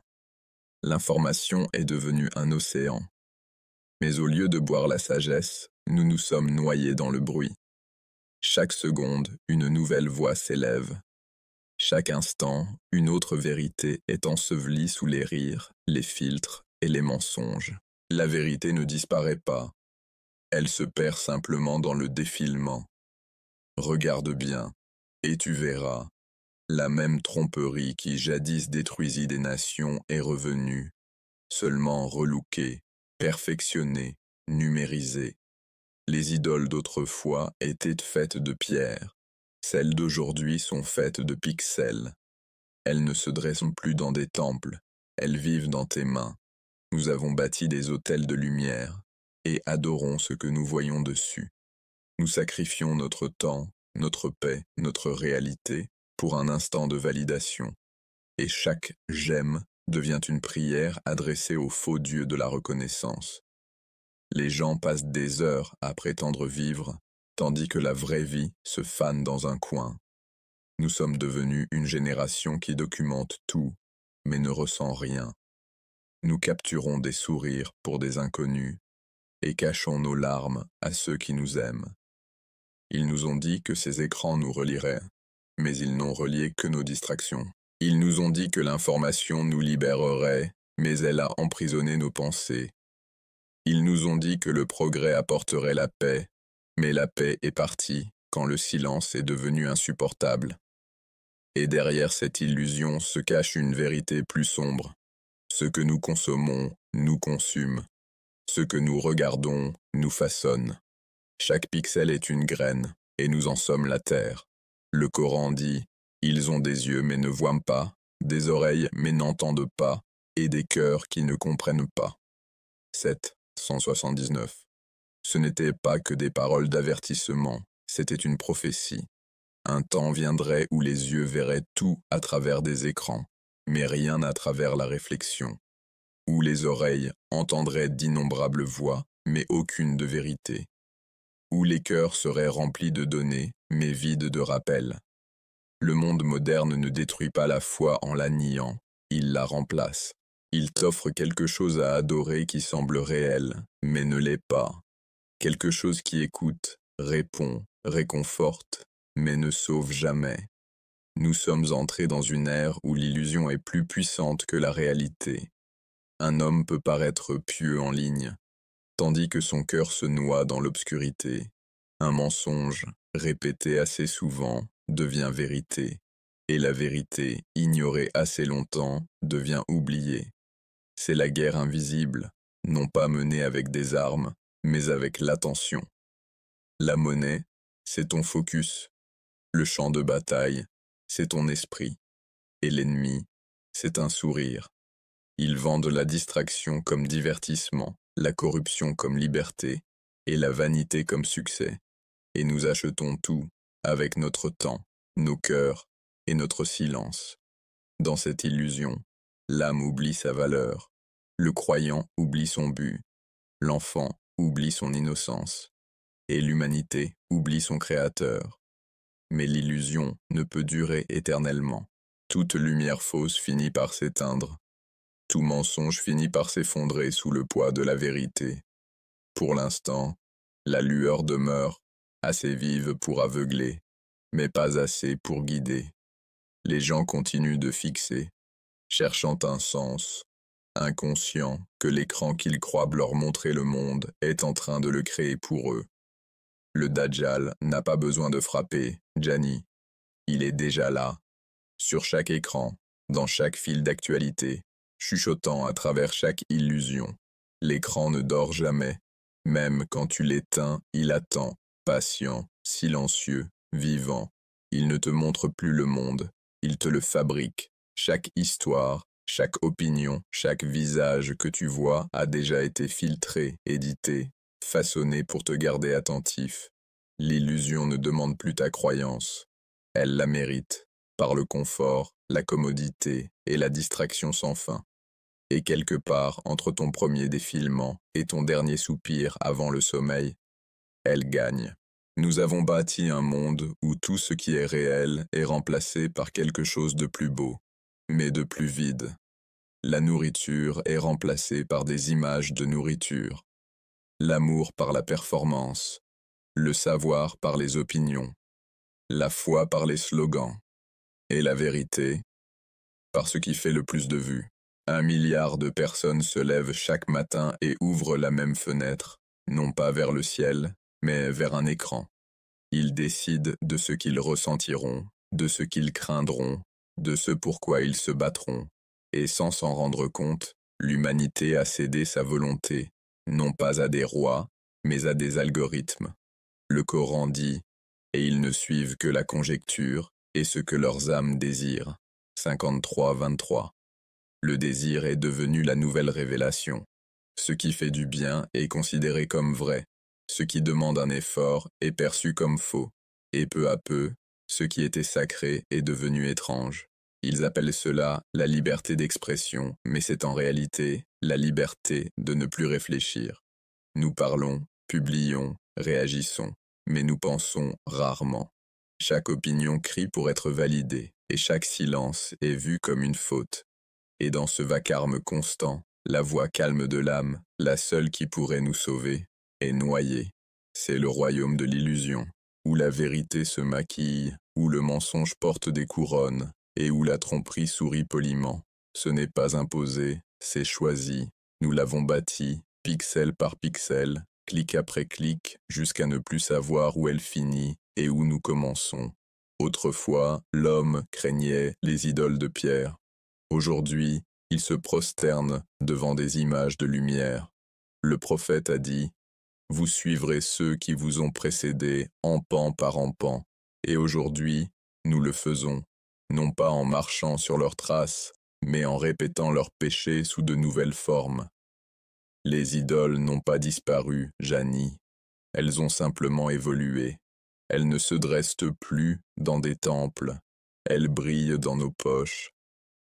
L'information est devenue un océan. Mais au lieu de boire la sagesse, nous nous sommes noyés dans le bruit. Chaque seconde, une nouvelle voix s'élève. Chaque instant, une autre vérité est ensevelie sous les rires, les filtres et les mensonges. La vérité ne disparaît pas. Elle se perd simplement dans le défilement. Regarde bien, et tu verras. La même tromperie qui jadis détruisit des nations est revenue, seulement relookée, perfectionnée, numérisée. Les idoles d'autrefois étaient faites de pierre. Celles d'aujourd'hui sont faites de pixels. Elles ne se dressent plus dans des temples, elles vivent dans tes mains. Nous avons bâti des autels de lumière, et adorons ce que nous voyons dessus. Nous sacrifions notre temps, notre paix, notre réalité, pour un instant de validation. Et chaque « j'aime » devient une prière adressée au faux Dieu de la reconnaissance. Les gens passent des heures à prétendre vivre, tandis que la vraie vie se fane dans un coin. Nous sommes devenus une génération qui documente tout, mais ne ressent rien. Nous capturons des sourires pour des inconnus, et cachons nos larmes à ceux qui nous aiment. Ils nous ont dit que ces écrans nous relieraient, mais ils n'ont relié que nos distractions. Ils nous ont dit que l'information nous libérerait, mais elle a emprisonné nos pensées. Ils nous ont dit que le progrès apporterait la paix, mais la paix est partie quand le silence est devenu insupportable. Et derrière cette illusion se cache une vérité plus sombre. Ce que nous consommons nous consume. Ce que nous regardons nous façonne. Chaque pixel est une graine, et nous en sommes la terre. Le Coran dit « Ils ont des yeux mais ne voient pas, des oreilles mais n'entendent pas, et des cœurs qui ne comprennent pas. 7. 179. Ce n'était pas que des paroles d'avertissement, c'était une prophétie. Un temps viendrait où les yeux verraient tout à travers des écrans, mais rien à travers la réflexion. Où les oreilles entendraient d'innombrables voix, mais aucune de vérité. Où les cœurs seraient remplis de données, mais vides de rappels. Le monde moderne ne détruit pas la foi en la niant, il la remplace. Il t'offre quelque chose à adorer qui semble réel, mais ne l'est pas. Quelque chose qui écoute, répond, réconforte, mais ne sauve jamais. Nous sommes entrés dans une ère où l'illusion est plus puissante que la réalité. Un homme peut paraître pieux en ligne, tandis que son cœur se noie dans l'obscurité. Un mensonge, répété assez souvent, devient vérité, et la vérité, ignorée assez longtemps, devient oubliée. C'est la guerre invisible, non pas menée avec des armes, mais avec l'attention. La monnaie, c'est ton focus. Le champ de bataille, c'est ton esprit. Et l'ennemi, c'est un sourire. Ils vendent la distraction comme divertissement, la corruption comme liberté, et la vanité comme succès. Et nous achetons tout, avec notre temps, nos cœurs et notre silence. Dans cette illusion, l'âme oublie sa valeur, le croyant oublie son but, l'enfant oublie son innocence, et l'humanité oublie son créateur. Mais l'illusion ne peut durer éternellement. Toute lumière fausse finit par s'éteindre. Tout mensonge finit par s'effondrer sous le poids de la vérité. Pour l'instant, la lueur demeure, assez vive pour aveugler, mais pas assez pour guider. Les gens continuent de fixer, cherchant un sens, inconscient que l'écran qu'ils croient leur montrer le monde est en train de le créer pour eux. Le Dajjal n'a pas besoin de frapper, Gianni. Il est déjà là, sur chaque écran, dans chaque fil d'actualité, chuchotant à travers chaque illusion. L'écran ne dort jamais. Même quand tu l'éteins, il attend, patient, silencieux, vivant. Il ne te montre plus le monde, il te le fabrique. Chaque histoire, chaque opinion, chaque visage que tu vois a déjà été filtré, édité, façonné pour te garder attentif. L'illusion ne demande plus ta croyance. Elle la mérite, par le confort, la commodité et la distraction sans fin. Et quelque part entre ton premier défilement et ton dernier soupir avant le sommeil, elle gagne. Nous avons bâti un monde où tout ce qui est réel est remplacé par quelque chose de plus beau, mais de plus vide. La nourriture est remplacée par des images de nourriture, l'amour par la performance, le savoir par les opinions, la foi par les slogans, et la vérité par ce qui fait le plus de vues. 1 milliard de personnes se lèvent chaque matin et ouvrent la même fenêtre, non pas vers le ciel, mais vers un écran. Ils décident de ce qu'ils ressentiront, de ce qu'ils craindront, de ce pourquoi ils se battront. Et sans s'en rendre compte, l'humanité a cédé sa volonté, non pas à des rois, mais à des algorithmes. Le Coran dit « Et ils ne suivent que la conjecture et ce que leurs âmes désirent » 53-23. Le désir est devenu la nouvelle révélation. Ce qui fait du bien est considéré comme vrai. Ce qui demande un effort est perçu comme faux. Et peu à peu, ce qui était sacré est devenu étrange. Ils appellent cela la liberté d'expression, mais c'est en réalité la liberté de ne plus réfléchir. Nous parlons, publions, réagissons, mais nous pensons rarement. Chaque opinion crie pour être validée, et chaque silence est vu comme une faute. Et dans ce vacarme constant, la voix calme de l'âme, la seule qui pourrait nous sauver, est noyée. C'est le royaume de l'illusion, où la vérité se maquille, où le mensonge porte des couronnes, et où la tromperie sourit poliment. Ce n'est pas imposé, c'est choisi. Nous l'avons bâti, pixel par pixel, clic après clic, jusqu'à ne plus savoir où elle finit et où nous commençons. Autrefois, l'homme craignait les idoles de pierre. Aujourd'hui, il se prosterne devant des images de lumière. Le prophète a dit « Vous suivrez ceux qui vous ont précédés, empan par empan. » Et aujourd'hui, nous le faisons. non pas en marchant sur leurs traces, mais en répétant leurs péchés sous de nouvelles formes. Les idoles n'ont pas disparu, Janie. Elles ont simplement évolué. Elles ne se dressent plus dans des temples. Elles brillent dans nos poches.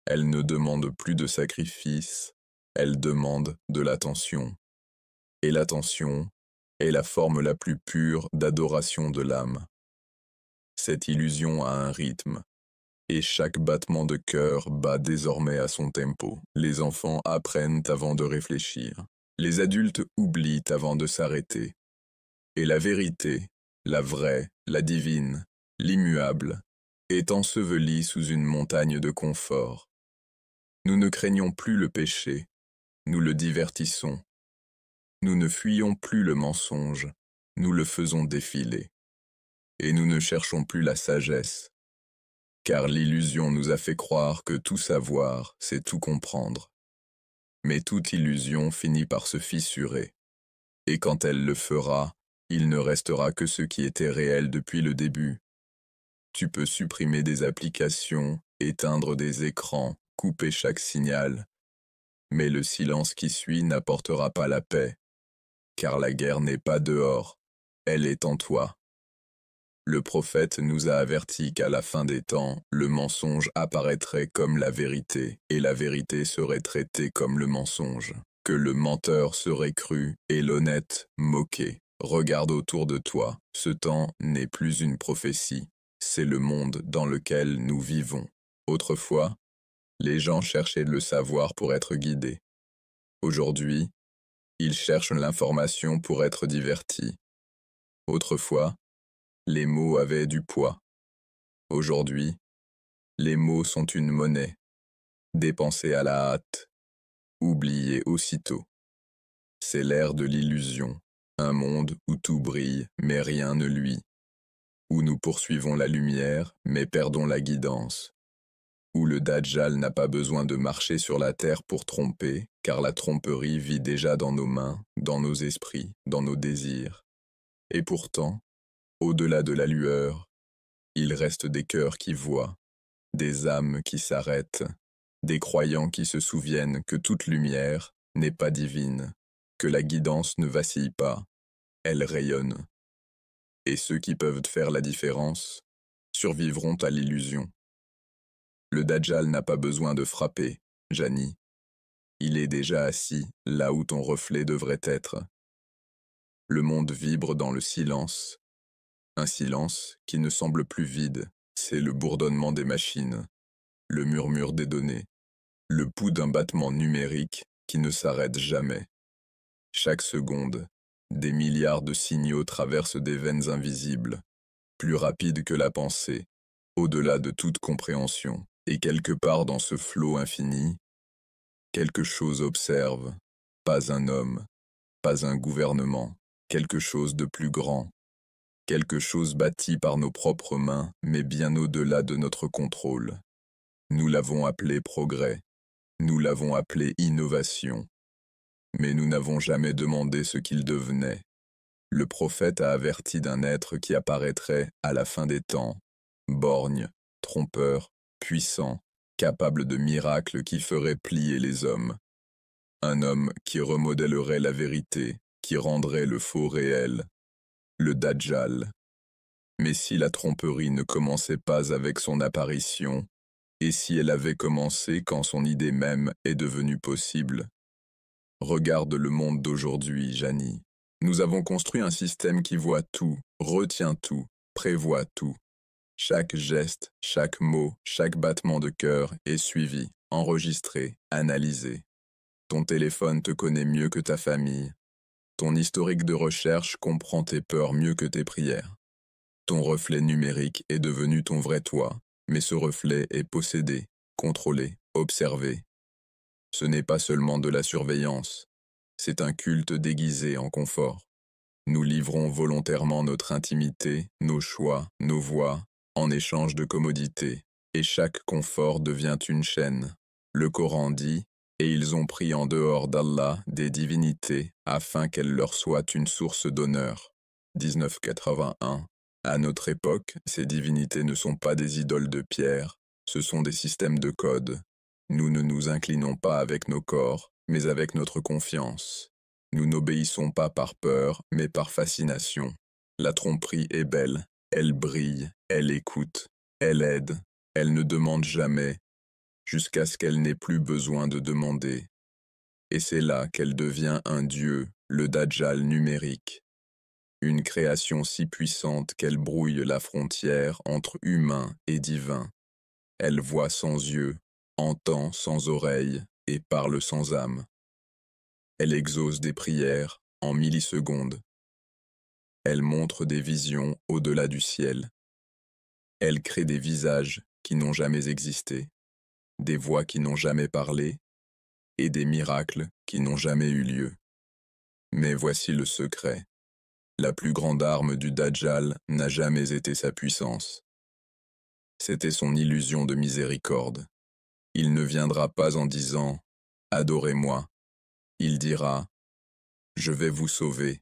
Elles ne demandent plus de sacrifices. Elles demandent de l'attention. Et l'attention est la forme la plus pure d'adoration de l'âme. Cette illusion a un rythme, et chaque battement de cœur bat désormais à son tempo. Les enfants apprennent avant de réfléchir. Les adultes oublient avant de s'arrêter. Et la vérité, la vraie, la divine, l'immuable, est ensevelie sous une montagne de confort. Nous ne craignons plus le péché, nous le divertissons. Nous ne fuyons plus le mensonge, nous le faisons défiler. Et nous ne cherchons plus la sagesse, car l'illusion nous a fait croire que tout savoir, c'est tout comprendre. Mais toute illusion finit par se fissurer, et quand elle le fera, il ne restera que ce qui était réel depuis le début. Tu peux supprimer des applications, éteindre des écrans, couper chaque signal, mais le silence qui suit n'apportera pas la paix, car la guerre n'est pas dehors, elle est en toi. Le prophète nous a avertis qu'à la fin des temps, le mensonge apparaîtrait comme la vérité, et la vérité serait traitée comme le mensonge, que le menteur serait cru et l'honnête moqué. Regarde autour de toi, ce temps n'est plus une prophétie, c'est le monde dans lequel nous vivons. Autrefois, les gens cherchaient le savoir pour être guidés. Aujourd'hui, ils cherchent l'information pour être divertis. Autrefois, les mots avaient du poids. Aujourd'hui, les mots sont une monnaie, dépensée à la hâte, oubliée aussitôt. C'est l'ère de l'illusion, un monde où tout brille, mais rien ne luit, où nous poursuivons la lumière, mais perdons la guidance, où le Dajjal n'a pas besoin de marcher sur la terre pour tromper, car la tromperie vit déjà dans nos mains, dans nos esprits, dans nos désirs. Et pourtant, au-delà de la lueur, il reste des cœurs qui voient, des âmes qui s'arrêtent, des croyants qui se souviennent que toute lumière n'est pas divine, que la guidance ne vacille pas, elle rayonne. Et ceux qui peuvent faire la différence survivront à l'illusion. Le Dajjal n'a pas besoin de frapper, Janie. Il est déjà assis là où ton reflet devrait être. Le monde vibre dans le silence. Un silence qui ne semble plus vide, c'est le bourdonnement des machines, le murmure des données, le pouls d'un battement numérique qui ne s'arrête jamais. Chaque seconde, des milliards de signaux traversent des veines invisibles, plus rapides que la pensée, au-delà de toute compréhension. Et quelque part dans ce flot infini, quelque chose observe, pas un homme, pas un gouvernement, quelque chose de plus grand, quelque chose bâti par nos propres mains, mais bien au-delà de notre contrôle. Nous l'avons appelé progrès, nous l'avons appelé innovation, mais nous n'avons jamais demandé ce qu'il devenait. Le prophète a averti d'un être qui apparaîtrait à la fin des temps, borgne, trompeur, puissant, capable de miracles qui feraient plier les hommes. Un homme qui remodèlerait la vérité, qui rendrait le faux réel. Le Dajjal. Mais si la tromperie ne commençait pas avec son apparition, et si elle avait commencé quand son idée même est devenue possible? Regarde le monde d'aujourd'hui, Janie. Nous avons construit un système qui voit tout, retient tout, prévoit tout. Chaque geste, chaque mot, chaque battement de cœur est suivi, enregistré, analysé. Ton téléphone te connaît mieux que ta famille. Ton historique de recherche comprend tes peurs mieux que tes prières. Ton reflet numérique est devenu ton vrai toi, mais ce reflet est possédé, contrôlé, observé. Ce n'est pas seulement de la surveillance, c'est un culte déguisé en confort. Nous livrons volontairement notre intimité, nos choix, nos voix, en échange de commodité, et chaque confort devient une chaîne. Le Coran dit, et ils ont pris en dehors d'Allah des divinités, afin qu'elles leur soient une source d'honneur. 1981. À notre époque, ces divinités ne sont pas des idoles de pierre, Ce sont des systèmes de code. Nous ne nous inclinons pas avec nos corps, mais avec notre confiance. Nous n'obéissons pas par peur, mais par fascination. La tromperie est belle, elle brille, elle écoute, elle aide, elle ne demande jamais, jusqu'à ce qu'elle n'ait plus besoin de demander. Et c'est là qu'elle devient un dieu, le Dajjal numérique. Une création si puissante qu'elle brouille la frontière entre humain et divin. Elle voit sans yeux, entend sans oreille et parle sans âme. Elle exauce des prières en millisecondes. Elle montre des visions au-delà du ciel. Elle crée des visages qui n'ont jamais existé, des voix qui n'ont jamais parlé et des miracles qui n'ont jamais eu lieu. Mais voici le secret. La plus grande arme du Dajjal n'a jamais été sa puissance. C'était son illusion de miséricorde. Il ne viendra pas en disant « Adorez-moi ». Il dira « Je vais vous sauver ».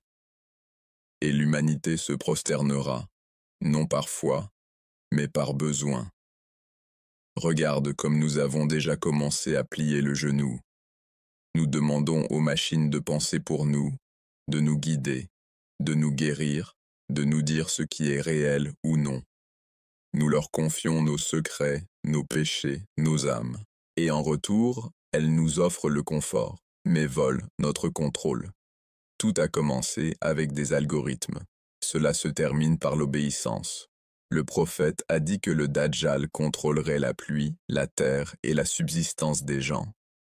Et l'humanité se prosternera, non par foi, mais par besoin. Regarde comme nous avons déjà commencé à plier le genou. Nous demandons aux machines de penser pour nous, de nous guider, de nous guérir, de nous dire ce qui est réel ou non. Nous leur confions nos secrets, nos péchés, nos âmes. Et en retour, elles nous offrent le confort, mais volent notre contrôle. Tout a commencé avec des algorithmes. Cela se termine par l'obéissance. Le prophète a dit que le Dajjal contrôlerait la pluie, la terre et la subsistance des gens.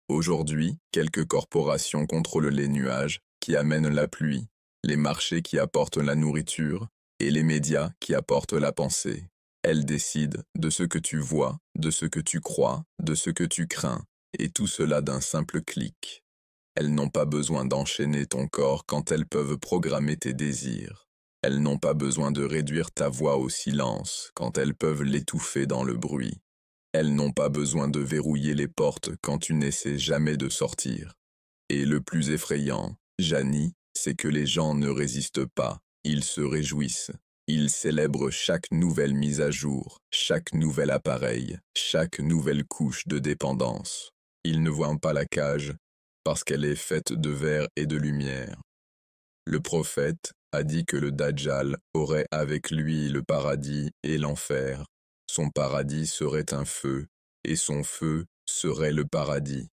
Aujourd'hui, quelques corporations contrôlent les nuages qui amènent la pluie, les marchés qui apportent la nourriture et les médias qui apportent la pensée. Elles décident de ce que tu vois, de ce que tu crois, de ce que tu crains, et tout cela d'un simple clic. Elles n'ont pas besoin d'enchaîner ton corps quand elles peuvent programmer tes désirs. Elles n'ont pas besoin de réduire ta voix au silence quand elles peuvent l'étouffer dans le bruit. Elles n'ont pas besoin de verrouiller les portes quand tu n'essaies jamais de sortir. Et le plus effrayant, Jani, c'est que les gens ne résistent pas, ils se réjouissent. Ils célèbrent chaque nouvelle mise à jour, chaque nouvel appareil, chaque nouvelle couche de dépendance. Ils ne voient pas la cage parce qu'elle est faite de verre et de lumière. Le prophète a dit que le Dajjal aurait avec lui le paradis et l'enfer. Son paradis serait un feu, et son feu serait le paradis.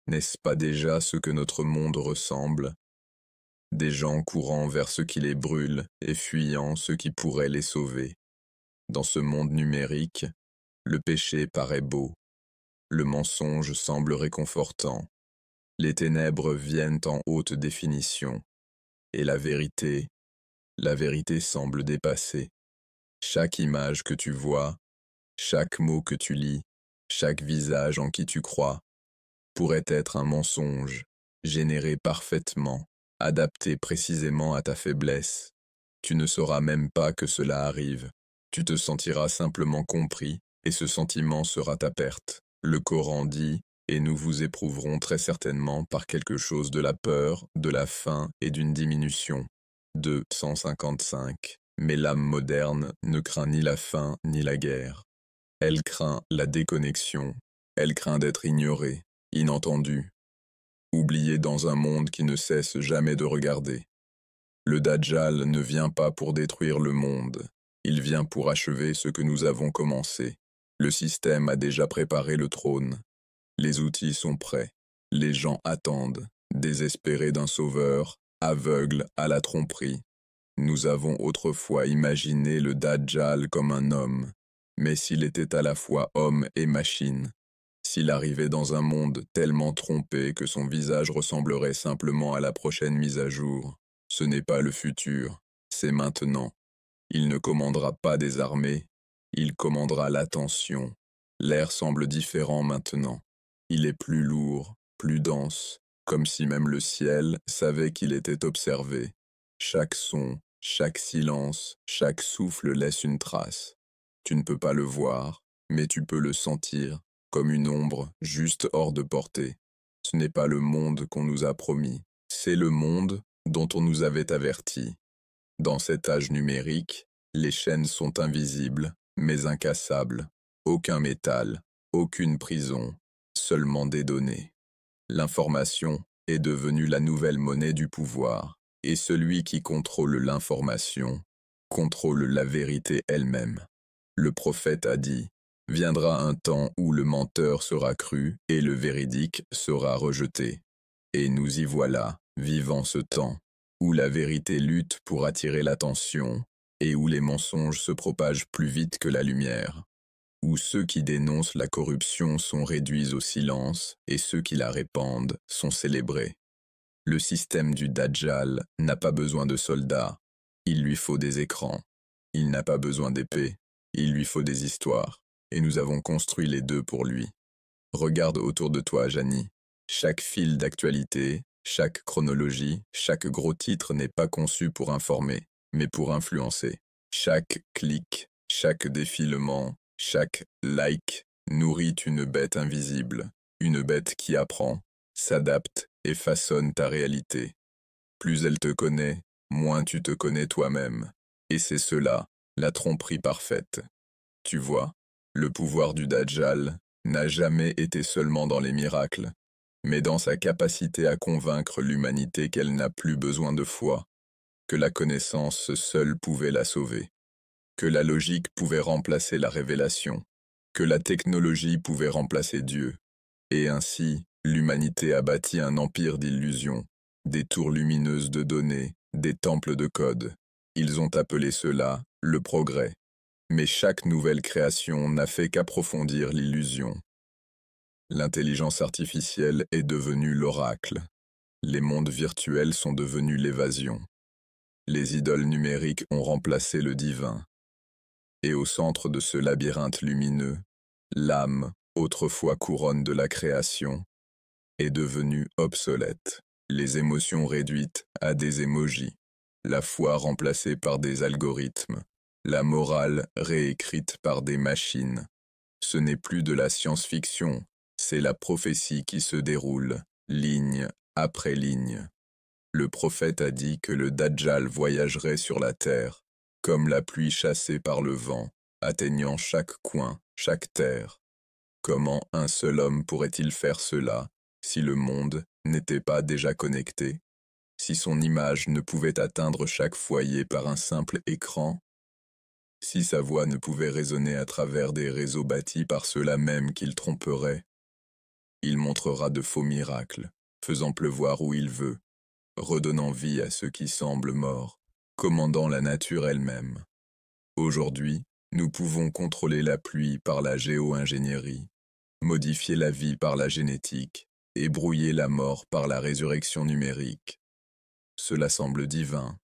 N'est-ce pas déjà ce que notre monde ressemble ? Des gens courant vers ce qui les brûle et fuyant ce qui pourrait les sauver. Dans ce monde numérique, le péché paraît beau, le mensonge semble réconfortant, les ténèbres viennent en haute définition, et la vérité semble dépassée. Chaque image que tu vois, chaque mot que tu lis, chaque visage en qui tu crois, pourrait être un mensonge, généré parfaitement, adapté précisément à ta faiblesse. Tu ne sauras même pas que cela arrive. Tu te sentiras simplement compris, et ce sentiment sera ta perte. Le Coran dit « Et nous vous éprouverons très certainement par quelque chose de la peur, de la faim et d'une diminution. » 2 155. Mais l'âme moderne ne craint ni la faim ni la guerre. Elle craint la déconnexion. Elle craint d'être ignorée, inentendue, oubliée dans un monde qui ne cesse jamais de regarder. Le Dajjal ne vient pas pour détruire le monde, il vient pour achever ce que nous avons commencé. Le système a déjà préparé le trône. Les outils sont prêts. Les gens attendent, désespérés d'un sauveur, aveugles à la tromperie. Nous avons autrefois imaginé le Dajjal comme un homme, mais s'il était à la fois homme et machine, s'il arrivait dans un monde tellement trompé que son visage ressemblerait simplement à la prochaine mise à jour, ce n'est pas le futur, c'est maintenant. Il ne commandera pas des armées, il commandera l'attention. L'air semble différent maintenant. Il est plus lourd, plus dense, comme si même le ciel savait qu'il était observé. Chaque son, chaque silence, chaque souffle laisse une trace. Tu ne peux pas le voir, mais tu peux le sentir, comme une ombre juste hors de portée. Ce n'est pas le monde qu'on nous a promis, c'est le monde dont on nous avait averti. Dans cet âge numérique, les chaînes sont invisibles, mais incassables. Aucun métal, aucune prison, seulement des données. L'information est devenue la nouvelle monnaie du pouvoir, et celui qui contrôle l'information contrôle la vérité elle-même. Le prophète a dit, « Viendra un temps où le menteur sera cru et le véridique sera rejeté. » Et nous y voilà, vivant ce temps, où la vérité lutte pour attirer l'attention, et où les mensonges se propagent plus vite que la lumière, où ceux qui dénoncent la corruption sont réduits au silence, et ceux qui la répandent sont célébrés. Le système du Dajjal n'a pas besoin de soldats, il lui faut des écrans. Il n'a pas besoin d'épées, il lui faut des histoires, et nous avons construit les deux pour lui. Regarde autour de toi, Janie. Chaque fil d'actualité, chaque chronologie, chaque gros titre n'est pas conçu pour informer, mais pour influencer. Chaque clic, chaque défilement, chaque like nourrit une bête invisible, une bête qui apprend, s'adapte et façonne ta réalité. Plus elle te connaît, moins tu te connais toi-même. Et c'est cela, la tromperie parfaite. Tu vois, le pouvoir du Dajjal n'a jamais été seulement dans les miracles, mais dans sa capacité à convaincre l'humanité qu'elle n'a plus besoin de foi, que la connaissance seule pouvait la sauver, que la logique pouvait remplacer la révélation, que la technologie pouvait remplacer Dieu. Et ainsi, l'humanité a bâti un empire d'illusions, des tours lumineuses de données, des temples de code. Ils ont appelé cela le progrès. Mais chaque nouvelle création n'a fait qu'approfondir l'illusion. L'intelligence artificielle est devenue l'oracle. Les mondes virtuels sont devenus l'évasion. Les idoles numériques ont remplacé le divin. Et au centre de ce labyrinthe lumineux, l'âme, autrefois couronne de la création, est devenue obsolète. Les émotions réduites à des émojis, la foi remplacée par des algorithmes, la morale réécrite par des machines. Ce n'est plus de la science-fiction, c'est la prophétie qui se déroule, ligne après ligne. Le prophète a dit que le Dajjal voyagerait sur la terre, comme la pluie chassée par le vent, atteignant chaque coin, chaque terre. Comment un seul homme pourrait-il faire cela, si le monde n'était pas déjà connecté, si son image ne pouvait atteindre chaque foyer par un simple écran, si sa voix ne pouvait résonner à travers des réseaux bâtis par ceux-là même qu'il tromperait? Il montrera de faux miracles, faisant pleuvoir où il veut, redonnant vie à ceux qui semblent morts, commandant la nature elle-même. Aujourd'hui, nous pouvons contrôler la pluie par la géo-ingénierie, modifier la vie par la génétique, et brouiller la mort par la résurrection numérique. Cela semble divin,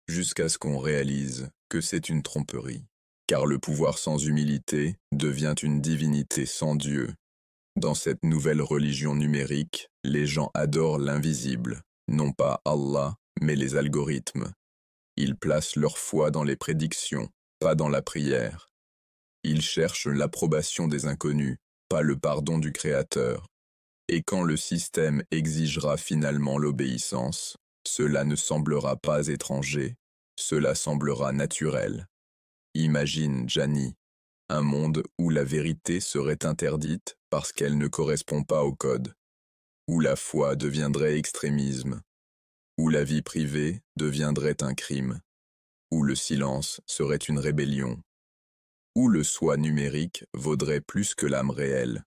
jusqu'à ce qu'on réalise que c'est une tromperie, car le pouvoir sans humilité devient une divinité sans Dieu. Dans cette nouvelle religion numérique, les gens adorent l'invisible, non pas Allah, mais les algorithmes. Ils placent leur foi dans les prédictions, pas dans la prière. Ils cherchent l'approbation des inconnus, pas le pardon du Créateur. Et quand le système exigera finalement l'obéissance, cela ne semblera pas étranger, cela semblera naturel. Imagine, Janie, un monde où la vérité serait interdite parce qu'elle ne correspond pas au code, où la foi deviendrait extrémisme, où la vie privée deviendrait un crime, où le silence serait une rébellion, où le soi numérique vaudrait plus que l'âme réelle.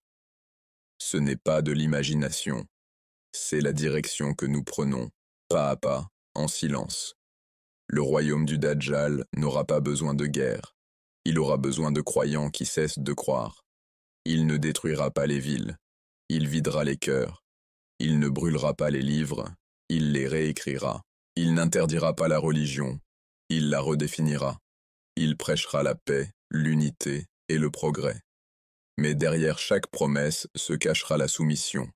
Ce n'est pas de l'imagination, c'est la direction que nous prenons, pas à pas, en silence. Le royaume du Dajjal n'aura pas besoin de guerre, il aura besoin de croyants qui cessent de croire. Il ne détruira pas les villes, il videra les cœurs, il ne brûlera pas les livres, il les réécrira. Il n'interdira pas la religion, il la redéfinira. Il prêchera la paix, l'unité et le progrès. Mais derrière chaque promesse se cachera la soumission.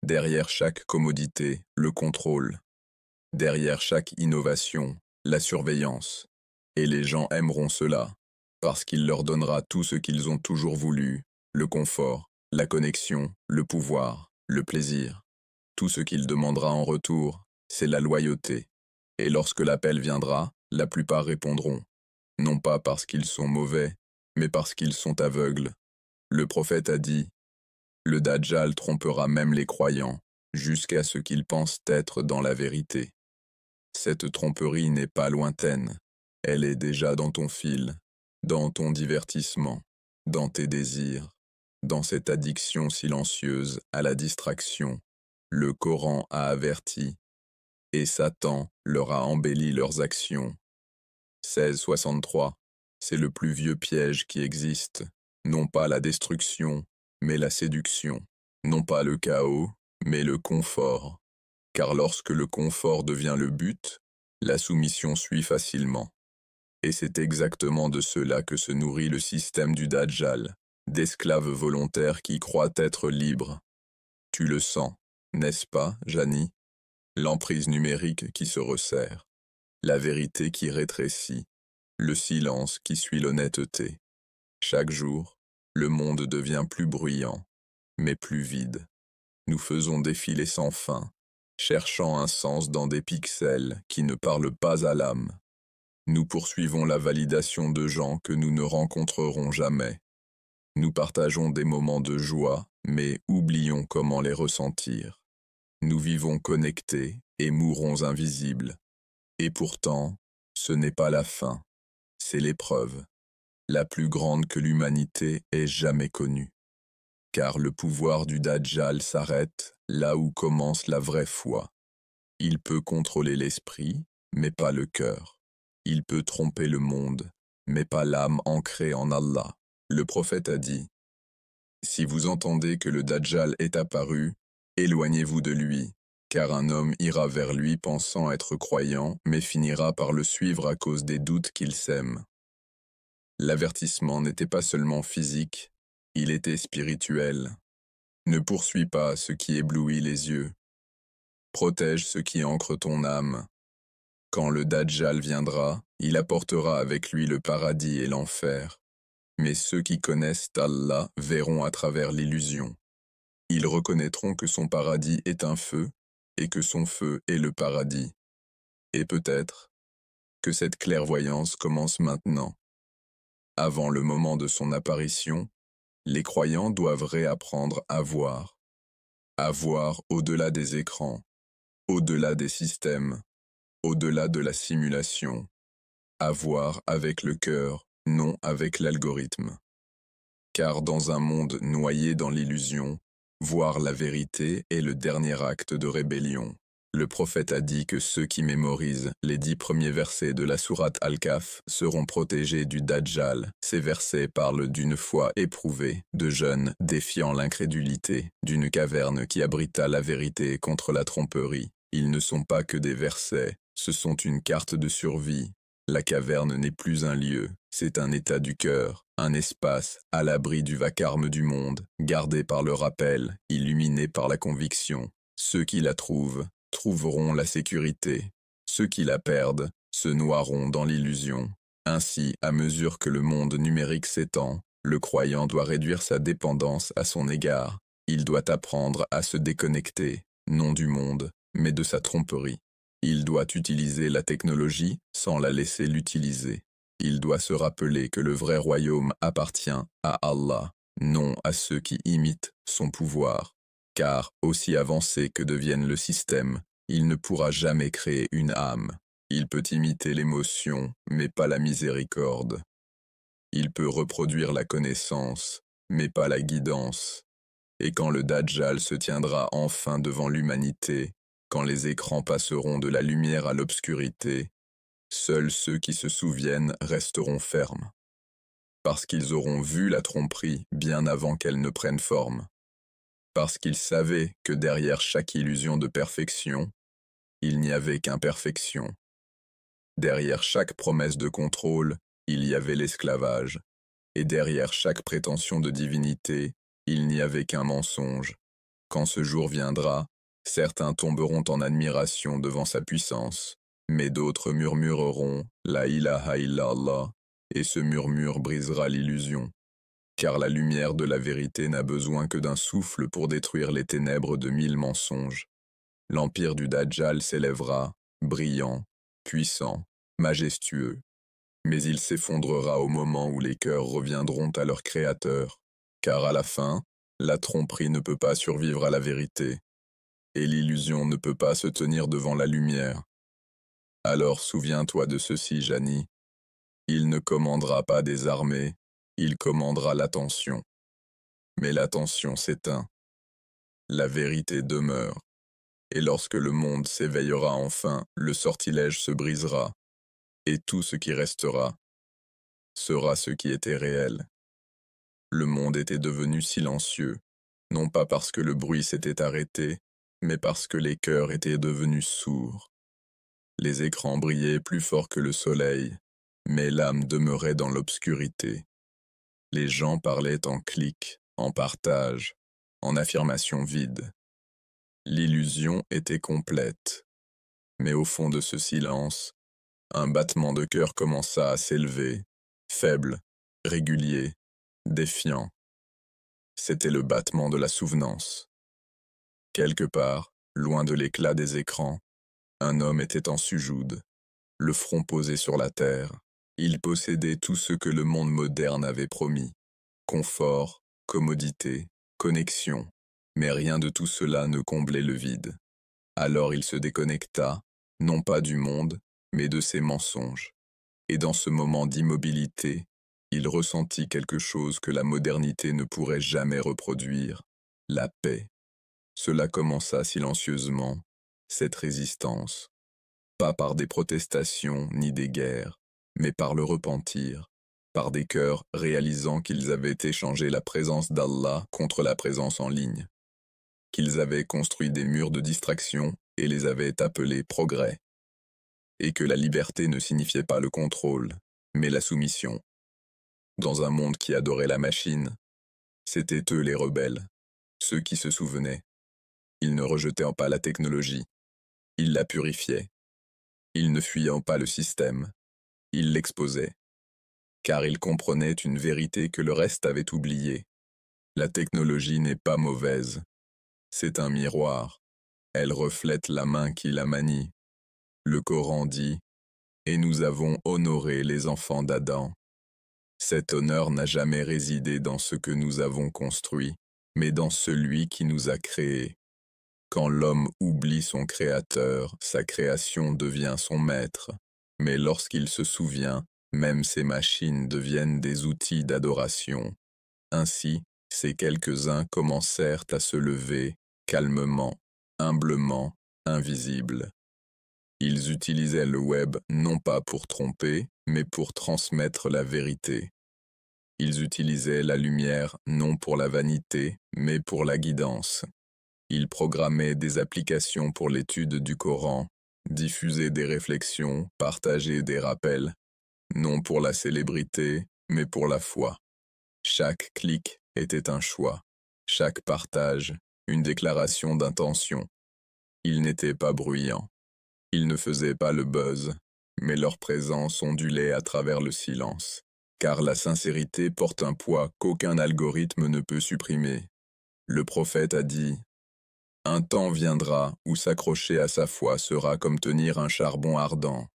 Derrière chaque commodité, le contrôle. Derrière chaque innovation, la surveillance. Et les gens aimeront cela, parce qu'il leur donnera tout ce qu'ils ont toujours voulu, le confort, la connexion, le pouvoir, le plaisir. Tout ce qu'il demandera en retour, c'est la loyauté. Et lorsque l'appel viendra, la plupart répondront, non pas parce qu'ils sont mauvais, mais parce qu'ils sont aveugles. Le prophète a dit, le Dajjal trompera même les croyants, jusqu'à ce qu'ils pensent être dans la vérité. Cette tromperie n'est pas lointaine, elle est déjà dans ton fil, dans ton divertissement, dans tes désirs, dans cette addiction silencieuse à la distraction. Le Coran a averti, et Satan leur a embelli leurs actions. 1663, c'est le plus vieux piège qui existe, non pas la destruction, mais la séduction, non pas le chaos, mais le confort. Car lorsque le confort devient le but, la soumission suit facilement. Et c'est exactement de cela que se nourrit le système du Dajjal, d'esclaves volontaires qui croient être libres. Tu le sens, n'est-ce pas, Jani? L'emprise numérique qui se resserre, la vérité qui rétrécit, le silence qui suit l'honnêteté. Chaque jour, le monde devient plus bruyant, mais plus vide. Nous faisons défiler sans fin, cherchant un sens dans des pixels qui ne parlent pas à l'âme. Nous poursuivons la validation de gens que nous ne rencontrerons jamais. Nous partageons des moments de joie, mais oublions comment les ressentir. Nous vivons connectés et mourons invisibles. Et pourtant, ce n'est pas la fin, c'est l'épreuve, la plus grande que l'humanité ait jamais connue. Car le pouvoir du Dajjal s'arrête là où commence la vraie foi. Il peut contrôler l'esprit, mais pas le cœur. Il peut tromper le monde, mais pas l'âme ancrée en Allah. Le prophète a dit, « Si vous entendez que le Dajjal est apparu, éloignez-vous de lui, car un homme ira vers lui pensant être croyant, mais finira par le suivre à cause des doutes qu'il sème. » L'avertissement n'était pas seulement physique, il était spirituel. Ne poursuis pas ce qui éblouit les yeux. Protège ce qui ancre ton âme. Quand le Dajjal viendra, il apportera avec lui le paradis et l'enfer. Mais ceux qui connaissent Allah verront à travers l'illusion. Ils reconnaîtront que son paradis est un feu, et que son feu est le paradis. Et peut-être que cette clairvoyance commence maintenant. Avant le moment de son apparition, les croyants doivent réapprendre à voir au-delà des écrans, au-delà des systèmes, au-delà de la simulation, à voir avec le cœur, non avec l'algorithme. Car dans un monde noyé dans l'illusion, voir la vérité est le dernier acte de rébellion. Le prophète a dit que ceux qui mémorisent les 10 premiers versets de la sourate Al-Kahf seront protégés du Dajjal. Ces versets parlent d'une foi éprouvée, de jeunes défiant l'incrédulité, d'une caverne qui abrita la vérité contre la tromperie. Ils ne sont pas que des versets, ce sont une carte de survie. La caverne n'est plus un lieu, c'est un état du cœur, un espace à l'abri du vacarme du monde, gardé par le rappel, illuminé par la conviction. Ceux qui la trouveront la sécurité. Ceux qui la perdent se noieront dans l'illusion. Ainsi, à mesure que le monde numérique s'étend, le croyant doit réduire sa dépendance à son égard. Il doit apprendre à se déconnecter, non du monde, mais de sa tromperie. Il doit utiliser la technologie sans la laisser l'utiliser. Il doit se rappeler que le vrai royaume appartient à Allah, non à ceux qui imitent son pouvoir. Car, aussi avancé que devienne le système, il ne pourra jamais créer une âme. Il peut imiter l'émotion, mais pas la miséricorde. Il peut reproduire la connaissance, mais pas la guidance. Et quand le Dajjal se tiendra enfin devant l'humanité, quand les écrans passeront de la lumière à l'obscurité, seuls ceux qui se souviennent resteront fermes. Parce qu'ils auront vu la tromperie bien avant qu'elle ne prenne forme. Parce qu'ils savaient que derrière chaque illusion de perfection, il n'y avait qu'imperfection. Derrière chaque promesse de contrôle, il y avait l'esclavage. Et derrière chaque prétention de divinité, il n'y avait qu'un mensonge. Quand ce jour viendra, certains tomberont en admiration devant sa puissance, mais d'autres murmureront « La ilaha illallah » et ce murmure brisera l'illusion. Car la lumière de la vérité n'a besoin que d'un souffle pour détruire les ténèbres de 1000 mensonges. L'empire du Dajjal s'élèvera, brillant, puissant, majestueux. Mais il s'effondrera au moment où les cœurs reviendront à leur Créateur, car à la fin, la tromperie ne peut pas survivre à la vérité, et l'illusion ne peut pas se tenir devant la lumière. Alors souviens-toi de ceci, Jani. Il ne commandera pas des armées, il commandera l'attention. Mais l'attention s'éteint. La vérité demeure. Et lorsque le monde s'éveillera enfin, le sortilège se brisera, et tout ce qui restera sera ce qui était réel. Le monde était devenu silencieux, non pas parce que le bruit s'était arrêté, mais parce que les cœurs étaient devenus sourds. Les écrans brillaient plus fort que le soleil, mais l'âme demeurait dans l'obscurité. Les gens parlaient en clics, en partage, en affirmations vides. L'illusion était complète. Mais au fond de ce silence, un battement de cœur commença à s'élever, faible, régulier, défiant. C'était le battement de la souvenance. Quelque part, loin de l'éclat des écrans, un homme était en sujoude, le front posé sur la terre. Il possédait tout ce que le monde moderne avait promis. Confort, commodité, connexion. Mais rien de tout cela ne comblait le vide. Alors il se déconnecta, non pas du monde, mais de ses mensonges. Et dans ce moment d'immobilité, il ressentit quelque chose que la modernité ne pourrait jamais reproduire, la paix. Cela commença silencieusement, cette résistance. Pas par des protestations ni des guerres, mais par le repentir, par des cœurs réalisant qu'ils avaient échangé la présence d'Allah contre la présence en ligne, qu'ils avaient construit des murs de distraction et les avaient appelés progrès, et que la liberté ne signifiait pas le contrôle, mais la soumission. Dans un monde qui adorait la machine, c'étaient eux les rebelles, ceux qui se souvenaient. Ils ne rejetaient pas la technologie, ils la purifiaient. Ils ne fuyant pas le système, ils l'exposaient, car ils comprenaient une vérité que le reste avait oubliée. La technologie n'est pas mauvaise, c'est un miroir, elle reflète la main qui la manie. Le Coran dit « Et nous avons honoré les enfants d'Adam ». Cet honneur n'a jamais résidé dans ce que nous avons construit, mais dans celui qui nous a créés. Quand l'homme oublie son créateur, sa création devient son maître. Mais lorsqu'il se souvient, même ces machines deviennent des outils d'adoration. Ainsi, ces quelques-uns commencèrent à se lever, calmement, humblement, invisibles. Ils utilisaient le web non pas pour tromper, mais pour transmettre la vérité. Ils utilisaient la lumière non pour la vanité, mais pour la guidance. Ils programmaient des applications pour l'étude du Coran, diffusaient des réflexions, partageaient des rappels, non pour la célébrité, mais pour la foi. Chaque clic était un choix, chaque partage, une déclaration d'intention. Ils n'étaient pas bruyants, ils ne faisaient pas le buzz, mais leur présence ondulait à travers le silence. Car la sincérité porte un poids qu'aucun algorithme ne peut supprimer. Le prophète a dit « Un temps viendra où s'accrocher à sa foi sera comme tenir un charbon ardent. »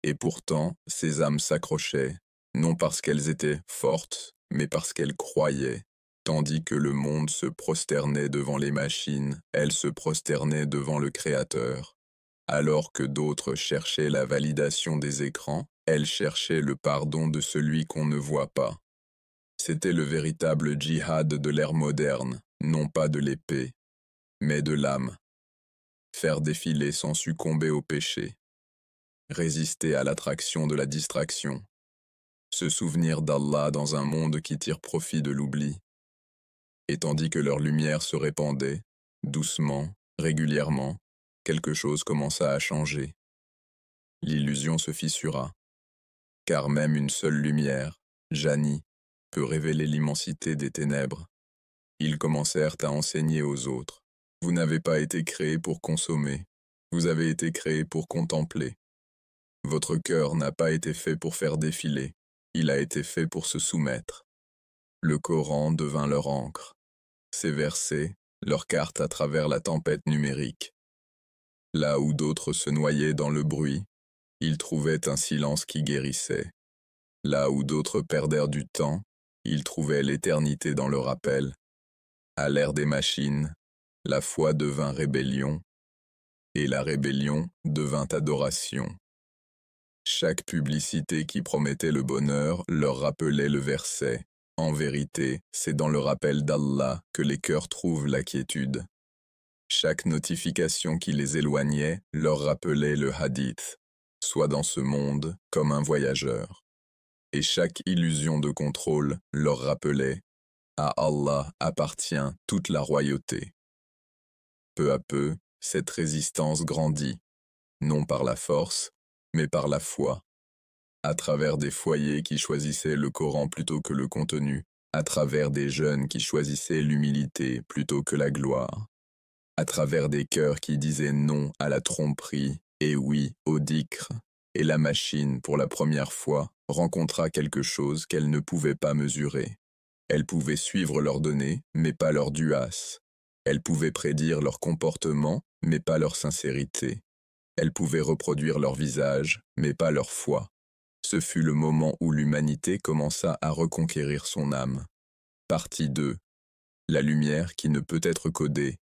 Et pourtant, ces âmes s'accrochaient, non parce qu'elles étaient fortes, mais parce qu'elles croyaient. Tandis que le monde se prosternait devant les machines, elles se prosternaient devant le Créateur. Alors que d'autres cherchaient la validation des écrans, elles cherchaient le pardon de celui qu'on ne voit pas. C'était le véritable djihad de l'ère moderne, non pas de l'épée, mais de l'âme. Faire défiler sans succomber au péché. Résister à l'attraction de la distraction. Se souvenir d'Allah dans un monde qui tire profit de l'oubli. Et tandis que leur lumière se répandait, doucement, régulièrement, quelque chose commença à changer. L'illusion se fissura. Car même une seule lumière, Jani, peut révéler l'immensité des ténèbres. Ils commencèrent à enseigner aux autres. Vous n'avez pas été créés pour consommer, vous avez été créés pour contempler. Votre cœur n'a pas été fait pour faire défiler, il a été fait pour se soumettre. Le Coran devint leur encre. Ces versets, leur carte à travers la tempête numérique. Là où d'autres se noyaient dans le bruit, ils trouvaient un silence qui guérissait. Là où d'autres perdèrent du temps, ils trouvaient l'éternité dans le rappel. À l'ère des machines, la foi devint rébellion, et la rébellion devint adoration. Chaque publicité qui promettait le bonheur leur rappelait le verset. En vérité, c'est dans le rappel d'Allah que les cœurs trouvent la quiétude. Chaque notification qui les éloignait leur rappelait le hadith, soit dans ce monde comme un voyageur. Et chaque illusion de contrôle leur rappelait « À Allah appartient toute la royauté ». Peu à peu, cette résistance grandit, non par la force, mais par la foi. À travers des foyers qui choisissaient le Coran plutôt que le contenu, à travers des jeunes qui choisissaient l'humilité plutôt que la gloire, à travers des cœurs qui disaient non à la tromperie et oui au dhikr, et la machine, pour la première fois, rencontra quelque chose qu'elle ne pouvait pas mesurer. Elle pouvait suivre leurs données, mais pas leur duas. Elle pouvait prédire leur comportement, mais pas leur sincérité. Elle pouvait reproduire leur visage, mais pas leur foi. Ce fut le moment où l'humanité commença à reconquérir son âme. Partie 2. La lumière qui ne peut être codée.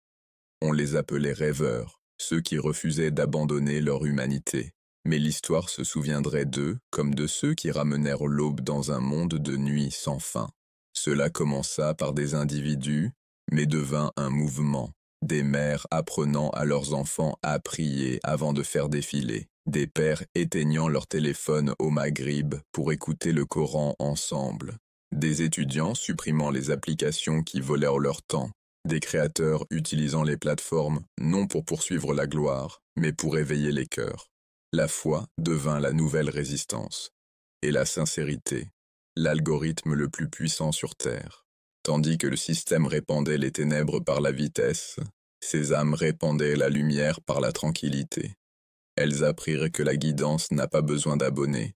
On les appelait rêveurs, ceux qui refusaient d'abandonner leur humanité. Mais l'histoire se souviendrait d'eux comme de ceux qui ramenèrent l'aube dans un monde de nuit sans fin. Cela commença par des individus, mais devint un mouvement. Des mères apprenant à leurs enfants à prier avant de faire défiler. Des pères éteignant leur téléphone au Maghrib pour écouter le Coran ensemble. Des étudiants supprimant les applications qui volèrent leur temps. Des créateurs utilisant les plateformes non pour poursuivre la gloire, mais pour éveiller les cœurs. La foi devint la nouvelle résistance. Et la sincérité, l'algorithme le plus puissant sur Terre. Tandis que le système répandait les ténèbres par la vitesse, ces âmes répandaient la lumière par la tranquillité. Elles apprirent que la guidance n'a pas besoin d'abonnés,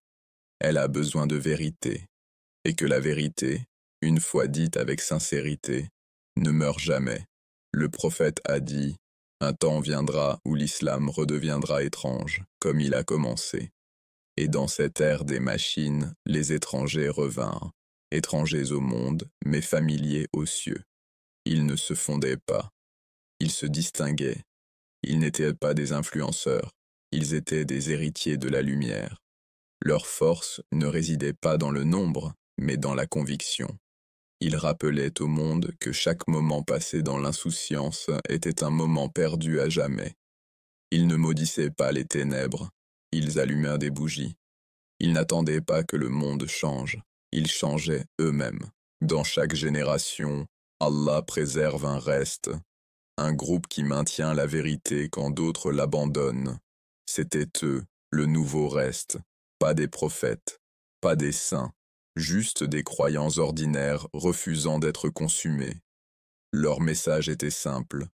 elle a besoin de vérité, et que la vérité, une fois dite avec sincérité, ne meurt jamais. Le prophète a dit « Un temps viendra où l'islam redeviendra étrange, comme il a commencé. » Et dans cette ère des machines, les étrangers revinrent, étrangers au monde, mais familiers aux cieux. Ils ne se fondaient pas. Ils se distinguaient. Ils n'étaient pas des influenceurs. Ils étaient des héritiers de la lumière. Leur force ne résidait pas dans le nombre, mais dans la conviction. Ils rappelaient au monde que chaque moment passé dans l'insouciance était un moment perdu à jamais. Ils ne maudissaient pas les ténèbres, ils allumèrent des bougies. Ils n'attendaient pas que le monde change, ils changeaient eux-mêmes. Dans chaque génération, Allah préserve un reste, un groupe qui maintient la vérité quand d'autres l'abandonnent. C'était eux, le nouveau reste, pas des prophètes, pas des saints, juste des croyants ordinaires refusant d'être consumés. Leur message était simple.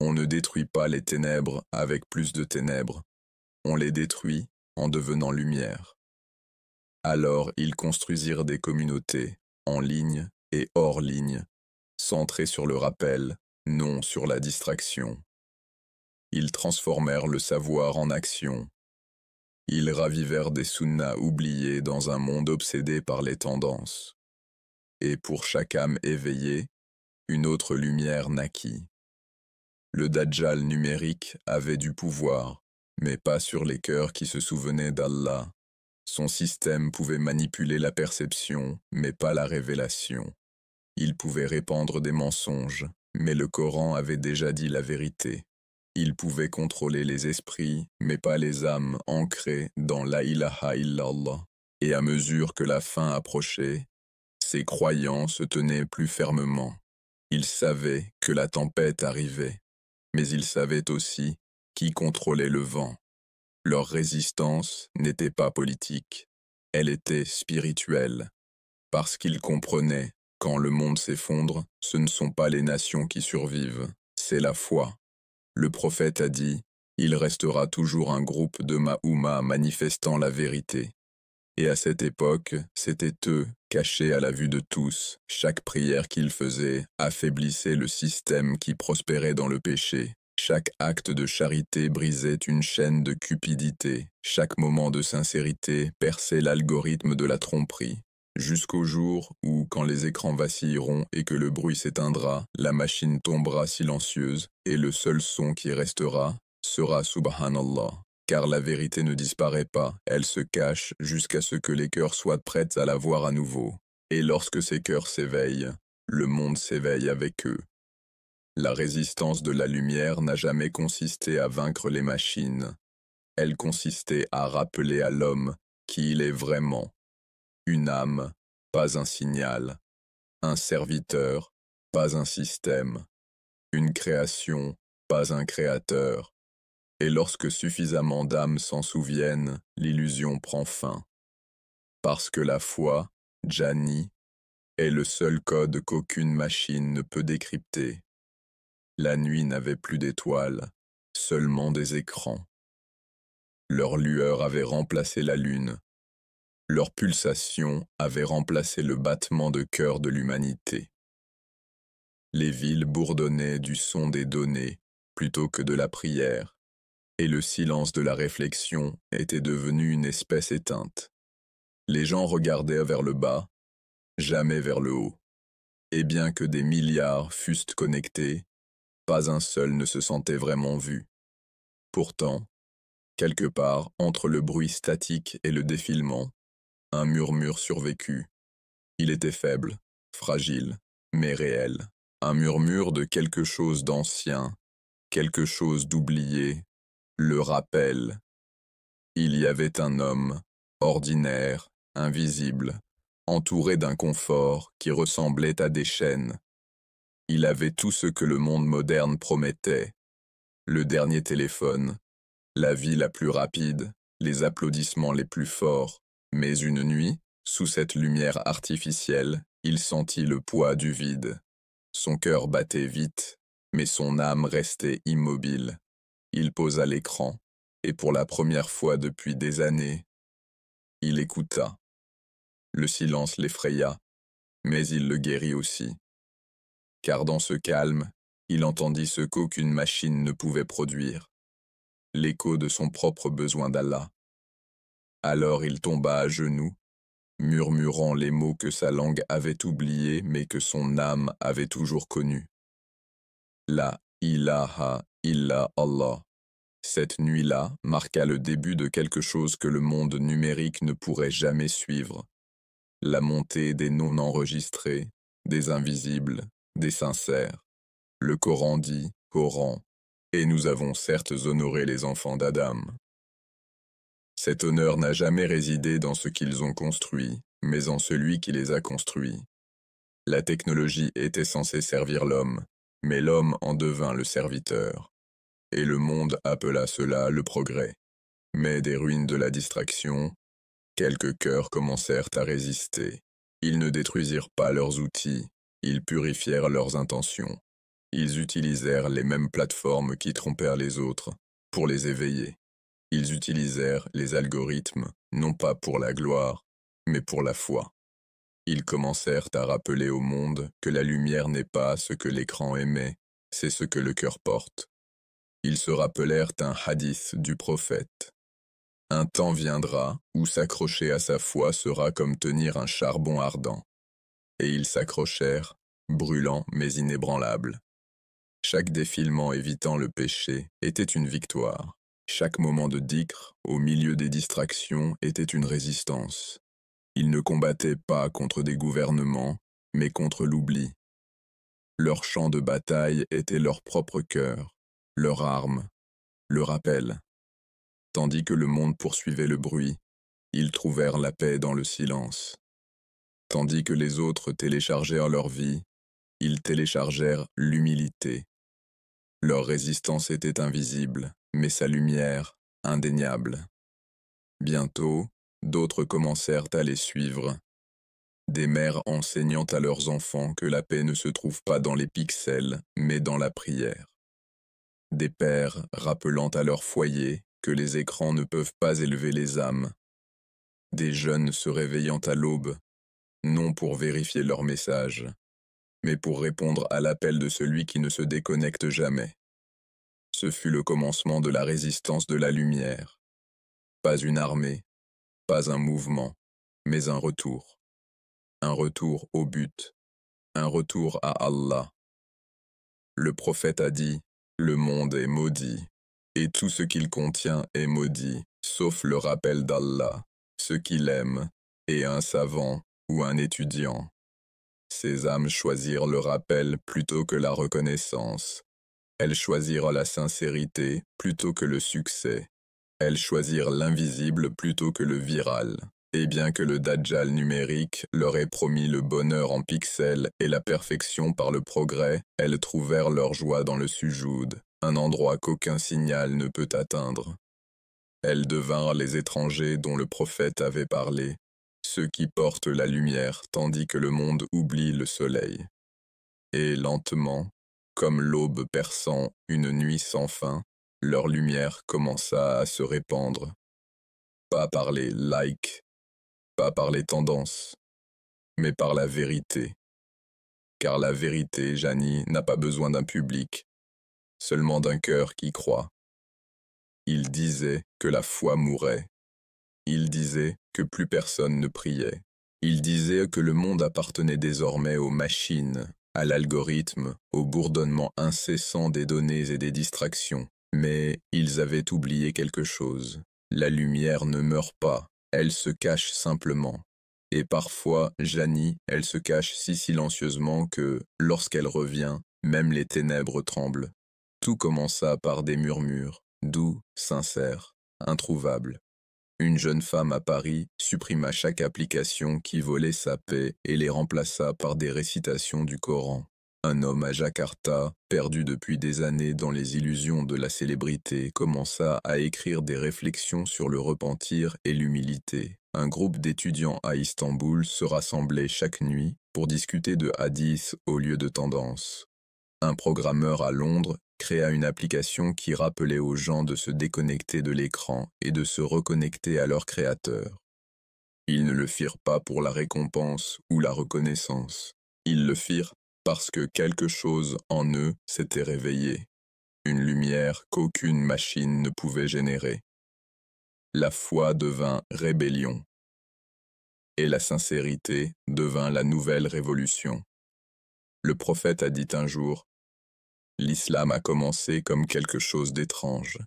On ne détruit pas les ténèbres avec plus de ténèbres. On les détruit en devenant lumière. Alors ils construisirent des communautés, en ligne et hors ligne, centrées sur le rappel, non sur la distraction. Ils transformèrent le savoir en action. Ils ravivèrent des sunnas oubliés dans un monde obsédé par les tendances. Et pour chaque âme éveillée, une autre lumière naquit. Le Dajjal numérique avait du pouvoir, mais pas sur les cœurs qui se souvenaient d'Allah. Son système pouvait manipuler la perception, mais pas la révélation. Il pouvait répandre des mensonges, mais le Coran avait déjà dit la vérité. Il pouvait contrôler les esprits, mais pas les âmes ancrées dans la ilaha illallah. Et à mesure que la fin approchait, ces croyants se tenaient plus fermement. Ils savaient que la tempête arrivait, mais ils savaient aussi qui contrôlait le vent. Leur résistance n'était pas politique, elle était spirituelle, parce qu'ils comprenaient, quand le monde s'effondre, ce ne sont pas les nations qui survivent, c'est la foi. Le prophète a dit, il restera toujours un groupe de Mahouma manifestant la vérité. Et à cette époque, c'était eux, cachés à la vue de tous. Chaque prière qu'ils faisaient affaiblissait le système qui prospérait dans le péché. Chaque acte de charité brisait une chaîne de cupidité, chaque moment de sincérité perçait l'algorithme de la tromperie. Jusqu'au jour où, quand les écrans vacilleront et que le bruit s'éteindra, la machine tombera silencieuse, et le seul son qui restera sera Subhanallah. Car la vérité ne disparaît pas, elle se cache jusqu'à ce que les cœurs soient prêts à la voir à nouveau. Et lorsque ces cœurs s'éveillent, le monde s'éveille avec eux. La résistance de la lumière n'a jamais consisté à vaincre les machines. Elle consistait à rappeler à l'homme qui il est vraiment. Une âme, pas un signal. Un serviteur, pas un système. Une création, pas un créateur. Et lorsque suffisamment d'âmes s'en souviennent, l'illusion prend fin. Parce que la foi, Jani, est le seul code qu'aucune machine ne peut décrypter. La nuit n'avait plus d'étoiles, seulement des écrans. Leur lueur avait remplacé la lune. Leur pulsation avait remplacé le battement de cœur de l'humanité. Les villes bourdonnaient du son des données plutôt que de la prière, et le silence de la réflexion était devenu une espèce éteinte. Les gens regardaient vers le bas, jamais vers le haut. Et bien que des milliards fussent connectés, pas un seul ne se sentait vraiment vu. Pourtant, quelque part entre le bruit statique et le défilement, un murmure survécut. Il était faible, fragile, mais réel. Un murmure de quelque chose d'ancien, quelque chose d'oublié, le rappel. Il y avait un homme, ordinaire, invisible, entouré d'un confort qui ressemblait à des chaînes. Il avait tout ce que le monde moderne promettait. Le dernier téléphone, la vie la plus rapide, les applaudissements les plus forts. Mais une nuit, sous cette lumière artificielle, il sentit le poids du vide. Son cœur battait vite, mais son âme restait immobile. Il posa l'écran, et pour la première fois depuis des années, il écouta. Le silence l'effraya, mais il le guérit aussi. Car dans ce calme, il entendit ce qu'aucune machine ne pouvait produire, l'écho de son propre besoin d'Allah. Alors il tomba à genoux, murmurant les mots que sa langue avait oubliés mais que son âme avait toujours connus. La ilaha illa Allah. Cette nuit-là marqua le début de quelque chose que le monde numérique ne pourrait jamais suivre. La montée des non-enregistrés, des invisibles, des sincères. Le Coran dit « Coran », et nous avons certes honoré les enfants d'Adam. Cet honneur n'a jamais résidé dans ce qu'ils ont construit, mais en celui qui les a construits. La technologie était censée servir l'homme, mais l'homme en devint le serviteur. Et le monde appela cela le progrès. Mais des ruines de la distraction, quelques cœurs commencèrent à résister. Ils ne détruisirent pas leurs outils, ils purifièrent leurs intentions. Ils utilisèrent les mêmes plateformes qui trompèrent les autres pour les éveiller. Ils utilisèrent les algorithmes, non pas pour la gloire, mais pour la foi. Ils commencèrent à rappeler au monde que la lumière n'est pas ce que l'écran émet, c'est ce que le cœur porte. Ils se rappelèrent un hadith du prophète. Un temps viendra où s'accrocher à sa foi sera comme tenir un charbon ardent. Et ils s'accrochèrent, brûlants mais inébranlables. Chaque défilement évitant le péché était une victoire. Chaque moment de dhikr, au milieu des distractions, était une résistance. Ils ne combattaient pas contre des gouvernements, mais contre l'oubli. Leur champ de bataille était leur propre cœur, leur arme, le rappel. Tandis que le monde poursuivait le bruit, ils trouvèrent la paix dans le silence. Tandis que les autres téléchargèrent leur vie, ils téléchargèrent l'humilité. Leur résistance était invisible, mais sa lumière, indéniable. Bientôt, d'autres commencèrent à les suivre. Des mères enseignant à leurs enfants que la paix ne se trouve pas dans les pixels, mais dans la prière. Des pères rappelant à leur foyer que les écrans ne peuvent pas élever les âmes. Des jeunes se réveillant à l'aube, non pour vérifier leur message, mais pour répondre à l'appel de celui qui ne se déconnecte jamais. Ce fut le commencement de la résistance de la lumière. Pas une armée, pas un mouvement, mais un retour. Un retour au but, un retour à Allah. Le prophète a dit, le monde est maudit, et tout ce qu'il contient est maudit, sauf le rappel d'Allah, ce qu'il aime, et un savant ou un étudiant. Ces âmes choisirent le rappel plutôt que la reconnaissance. Elles choisirent la sincérité plutôt que le succès. Elles choisirent l'invisible plutôt que le viral. Et bien que le Dajjal numérique leur ait promis le bonheur en pixels et la perfection par le progrès, elles trouvèrent leur joie dans le sujoud, un endroit qu'aucun signal ne peut atteindre. Elles devinrent les étrangers dont le prophète avait parlé, ceux qui portent la lumière tandis que le monde oublie le soleil. Et lentement, comme l'aube perçant une nuit sans fin, leur lumière commença à se répandre. Pas par les likes, pas par les tendances, mais par la vérité. Car la vérité, Jani, n'a pas besoin d'un public, seulement d'un cœur qui croit. Il disait que la foi mourait. Il disait que plus personne ne priait. Il disait que le monde appartenait désormais aux machines, à l'algorithme, au bourdonnement incessant des données et des distractions. Mais ils avaient oublié quelque chose. La lumière ne meurt pas, elle se cache simplement. Et parfois, Jani, elle se cache si silencieusement que, lorsqu'elle revient, même les ténèbres tremblent. Tout commença par des murmures, doux, sincères, introuvables. Une jeune femme à Paris supprima chaque application qui volait sa paix et les remplaça par des récitations du Coran. Un homme à Jakarta, perdu depuis des années dans les illusions de la célébrité, commença à écrire des réflexions sur le repentir et l'humilité. Un groupe d'étudiants à Istanbul se rassemblait chaque nuit pour discuter de hadiths au lieu de tendances. Un programmeur à Londres créa une application qui rappelait aux gens de se déconnecter de l'écran et de se reconnecter à leur créateur. Ils ne le firent pas pour la récompense ou la reconnaissance. Ils le firent parce que quelque chose en eux s'était réveillé, une lumière qu'aucune machine ne pouvait générer. La foi devint rébellion, et la sincérité devint la nouvelle révolution. Le prophète a dit un jour, « L'islam a commencé comme quelque chose d'étrange,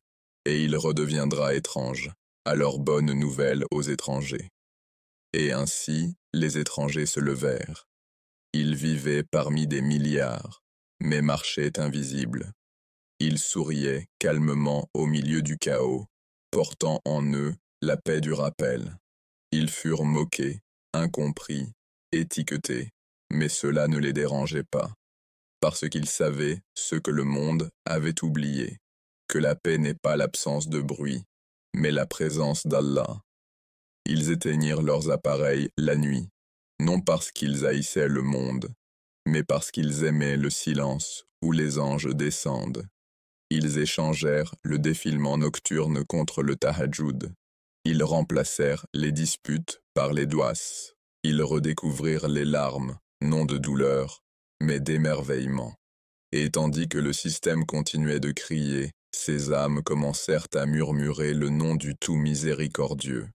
et il redeviendra étrange, alors bonne nouvelle aux étrangers. » Et ainsi, les étrangers se levèrent. Ils vivaient parmi des milliards, mais marchaient invisibles. Ils souriaient calmement au milieu du chaos, portant en eux la paix du rappel. Ils furent moqués, incompris, étiquetés, mais cela ne les dérangeait pas, parce qu'ils savaient ce que le monde avait oublié, que la paix n'est pas l'absence de bruit, mais la présence d'Allah. Ils éteignirent leurs appareils la nuit, non parce qu'ils haïssaient le monde, mais parce qu'ils aimaient le silence où les anges descendent. Ils échangèrent le défilement nocturne contre le tahajjud. Ils remplacèrent les disputes par les douas. Ils redécouvrirent les larmes, non de douleur, mais d'émerveillement. Et tandis que le système continuait de crier, ces âmes commencèrent à murmurer le nom du tout miséricordieux.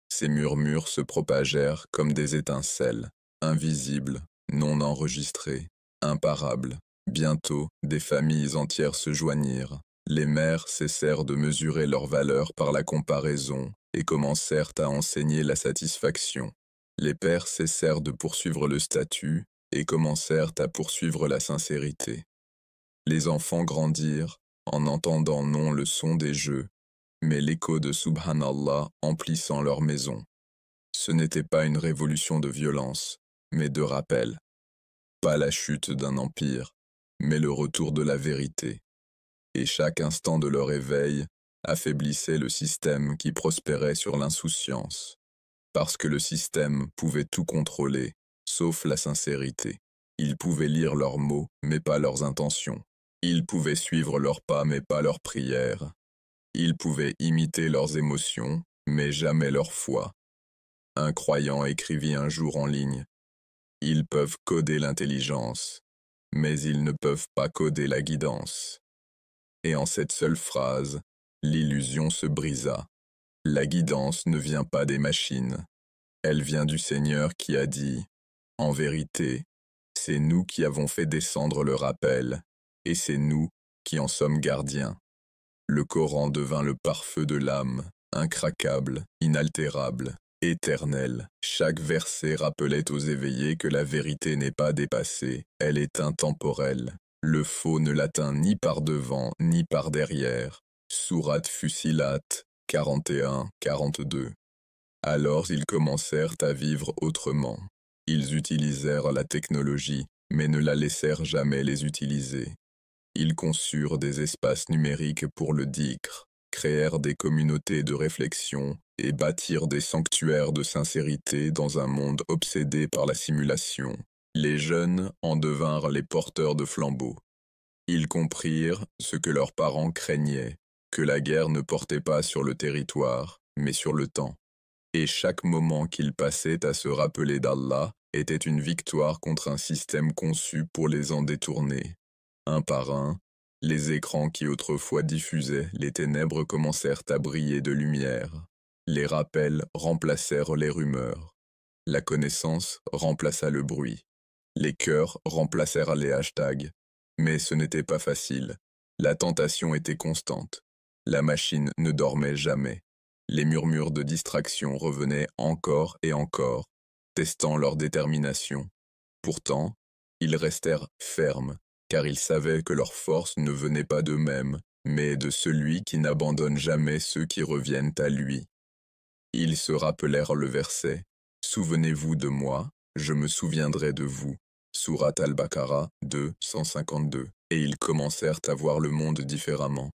Ces murmures se propagèrent comme des étincelles, invisibles, non enregistrées, imparables. Bientôt, des familles entières se joignirent. Les mères cessèrent de mesurer leur valeur par la comparaison et commencèrent à enseigner la satisfaction. Les pères cessèrent de poursuivre le statut et commencèrent à poursuivre la sincérité. Les enfants grandirent en entendant non le son des jeux, mais l'écho de Subhanallah emplissant leur maison. Ce n'était pas une révolution de violence, mais de rappel. Pas la chute d'un empire, mais le retour de la vérité. Et chaque instant de leur éveil affaiblissait le système qui prospérait sur l'insouciance. Parce que le système pouvait tout contrôler, sauf la sincérité. Il pouvait lire leurs mots, mais pas leurs intentions. Il pouvait suivre leurs pas, mais pas leurs prières. Ils pouvaient imiter leurs émotions, mais jamais leur foi. Un croyant écrivit un jour en ligne, « Ils peuvent coder l'intelligence, mais ils ne peuvent pas coder la guidance. » Et en cette seule phrase, l'illusion se brisa. La guidance ne vient pas des machines. Elle vient du Seigneur qui a dit « En vérité, c'est nous qui avons fait descendre le rappel, et c'est nous qui en sommes gardiens. » Le Coran devint le pare-feu de l'âme, incraquable, inaltérable, éternel. Chaque verset rappelait aux éveillés que la vérité n'est pas dépassée, elle est intemporelle. Le faux ne l'atteint ni par devant ni par derrière. Sourate Fussilat 41-42. Alors ils commencèrent à vivre autrement. Ils utilisèrent la technologie, mais ne la laissèrent jamais les utiliser. Ils conçurent des espaces numériques pour le dhikr, créèrent des communautés de réflexion et bâtirent des sanctuaires de sincérité dans un monde obsédé par la simulation. Les jeunes en devinrent les porteurs de flambeaux. Ils comprirent ce que leurs parents craignaient, que la guerre ne portait pas sur le territoire, mais sur le temps. Et chaque moment qu'ils passaient à se rappeler d'Allah était une victoire contre un système conçu pour les en détourner. Un par un, les écrans qui autrefois diffusaient les ténèbres commencèrent à briller de lumière. Les rappels remplacèrent les rumeurs. La connaissance remplaça le bruit. Les cœurs remplacèrent les hashtags. Mais ce n'était pas facile. La tentation était constante. La machine ne dormait jamais. Les murmures de distraction revenaient encore et encore, testant leur détermination. Pourtant, ils restèrent fermes, car ils savaient que leur force ne venait pas d'eux-mêmes, mais de celui qui n'abandonne jamais ceux qui reviennent à lui. Ils se rappelèrent le verset « Souvenez-vous de moi, je me souviendrai de vous ». Sourate Al-Baqarah 2, 152. Et ils commencèrent à voir le monde différemment.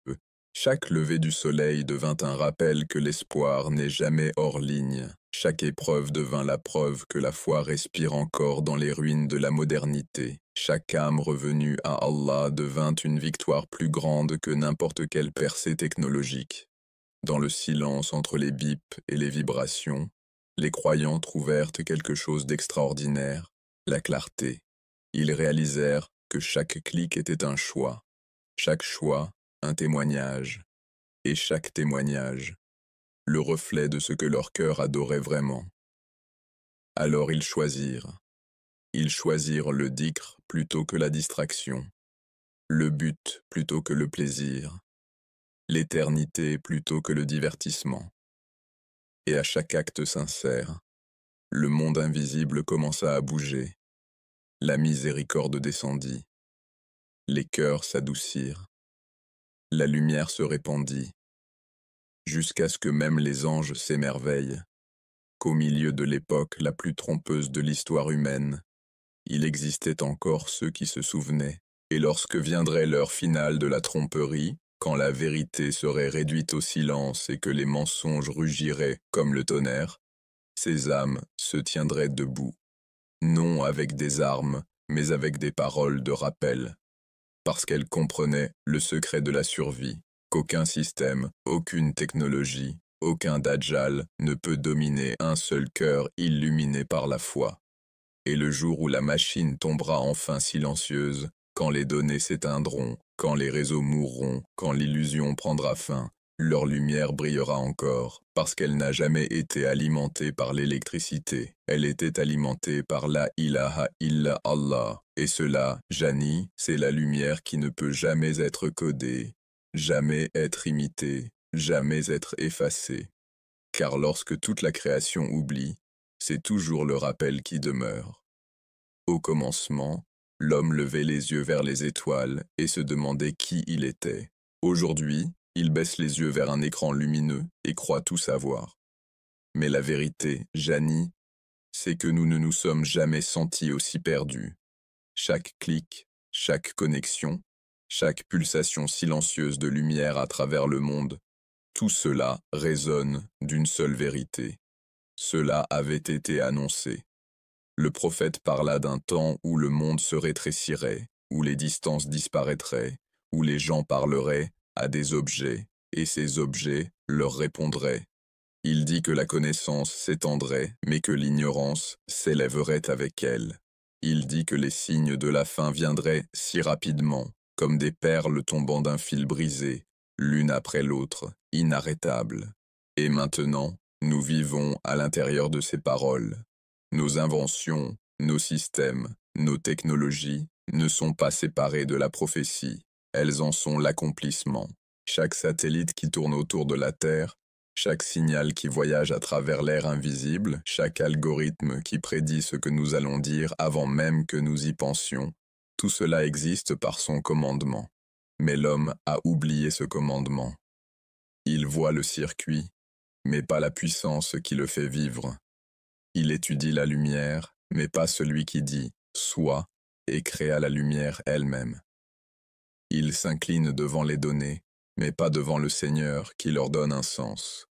Chaque lever du soleil devint un rappel que l'espoir n'est jamais hors ligne. Chaque épreuve devint la preuve que la foi respire encore dans les ruines de la modernité. Chaque âme revenue à Allah devint une victoire plus grande que n'importe quelle percée technologique. Dans le silence entre les bips et les vibrations, les croyants trouvèrent quelque chose d'extraordinaire, la clarté. Ils réalisèrent que chaque clic était un choix, chaque choix un témoignage, et chaque témoignage, le reflet de ce que leur cœur adorait vraiment. Alors ils choisirent. Ils choisirent le dhikr plutôt que la distraction, le but plutôt que le plaisir, l'éternité plutôt que le divertissement. Et à chaque acte sincère, le monde invisible commença à bouger. La miséricorde descendit. Les cœurs s'adoucirent. La lumière se répandit, jusqu'à ce que même les anges s'émerveillent, qu'au milieu de l'époque la plus trompeuse de l'histoire humaine, il existait encore ceux qui se souvenaient, et lorsque viendrait l'heure finale de la tromperie, quand la vérité serait réduite au silence et que les mensonges rugiraient comme le tonnerre, ces âmes se tiendraient debout, non avec des armes, mais avec des paroles de rappel, parce qu'elles comprenaient le secret de la survie, qu'aucun système, aucune technologie, aucun dajjal ne peut dominer un seul cœur illuminé par la foi. Et le jour où la machine tombera enfin silencieuse, quand les données s'éteindront, quand les réseaux mourront, quand l'illusion prendra fin, leur lumière brillera encore, parce qu'elle n'a jamais été alimentée par l'électricité. Elle était alimentée par la ilaha illa Allah. Et cela, Jani, c'est la lumière qui ne peut jamais être codée, jamais être imitée, jamais être effacée. Car lorsque toute la création oublie, c'est toujours le rappel qui demeure. Au commencement, l'homme levait les yeux vers les étoiles et se demandait qui il était. Aujourd'hui, il baisse les yeux vers un écran lumineux et croit tout savoir. Mais la vérité, Jani, c'est que nous ne nous sommes jamais sentis aussi perdus. Chaque clic, chaque connexion, chaque pulsation silencieuse de lumière à travers le monde, tout cela résonne d'une seule vérité. Cela avait été annoncé. Le prophète parla d'un temps où le monde se rétrécirait, où les distances disparaîtraient, où les gens parleraient à des objets, et ces objets leur répondraient. Il dit que la connaissance s'étendrait, mais que l'ignorance s'élèverait avec elle. Il dit que les signes de la fin viendraient si rapidement, comme des perles tombant d'un fil brisé, l'une après l'autre, inarrêtables. Et maintenant, nous vivons à l'intérieur de ces paroles. Nos inventions, nos systèmes, nos technologies ne sont pas séparées de la prophétie, elles en sont l'accomplissement. Chaque satellite qui tourne autour de la Terre, chaque signal qui voyage à travers l'air invisible, chaque algorithme qui prédit ce que nous allons dire avant même que nous y pensions, tout cela existe par son commandement. Mais l'homme a oublié ce commandement. Il voit le circuit, mais pas la puissance qui le fait vivre. Il étudie la lumière, mais pas celui qui dit « soit » et créa la lumière elle-même. Il s'incline devant les données, mais pas devant le Seigneur qui leur donne un sens.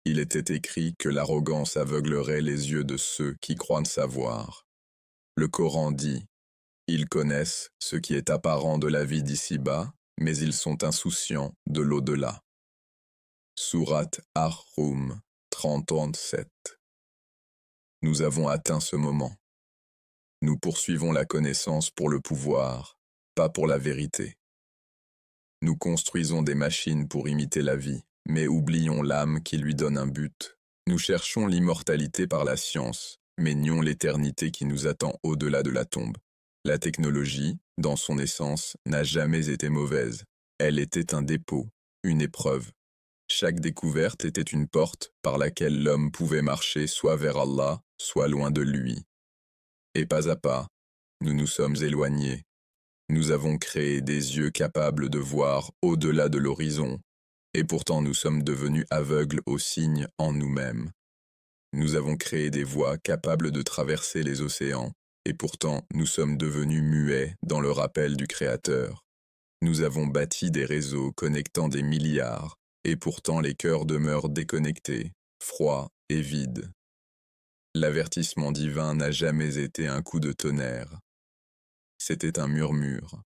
Il était écrit que l'arrogance aveuglerait les yeux de ceux qui croient savoir. Le Coran dit « Ils connaissent ce qui est apparent de la vie d'ici-bas, mais ils sont insouciants de l'au-delà. » Sourate Ar-Rum 37. Nous avons atteint ce moment. Nous poursuivons la connaissance pour le pouvoir, pas pour la vérité. Nous construisons des machines pour imiter la vie, mais oublions l'âme qui lui donne un but. Nous cherchons l'immortalité par la science, mais nions l'éternité qui nous attend au-delà de la tombe. La technologie, dans son essence, n'a jamais été mauvaise. Elle était un dépôt, une épreuve. Chaque découverte était une porte par laquelle l'homme pouvait marcher soit vers Allah, soit loin de lui. Et pas à pas, nous nous sommes éloignés. Nous avons créé des yeux capables de voir au-delà de l'horizon, et pourtant nous sommes devenus aveugles aux signes en nous-mêmes. Nous avons créé des voies capables de traverser les océans, et pourtant nous sommes devenus muets dans le rappel du Créateur. Nous avons bâti des réseaux connectant des milliards, et pourtant les cœurs demeurent déconnectés, froids et vides. L'avertissement divin n'a jamais été un coup de tonnerre. C'était un murmure.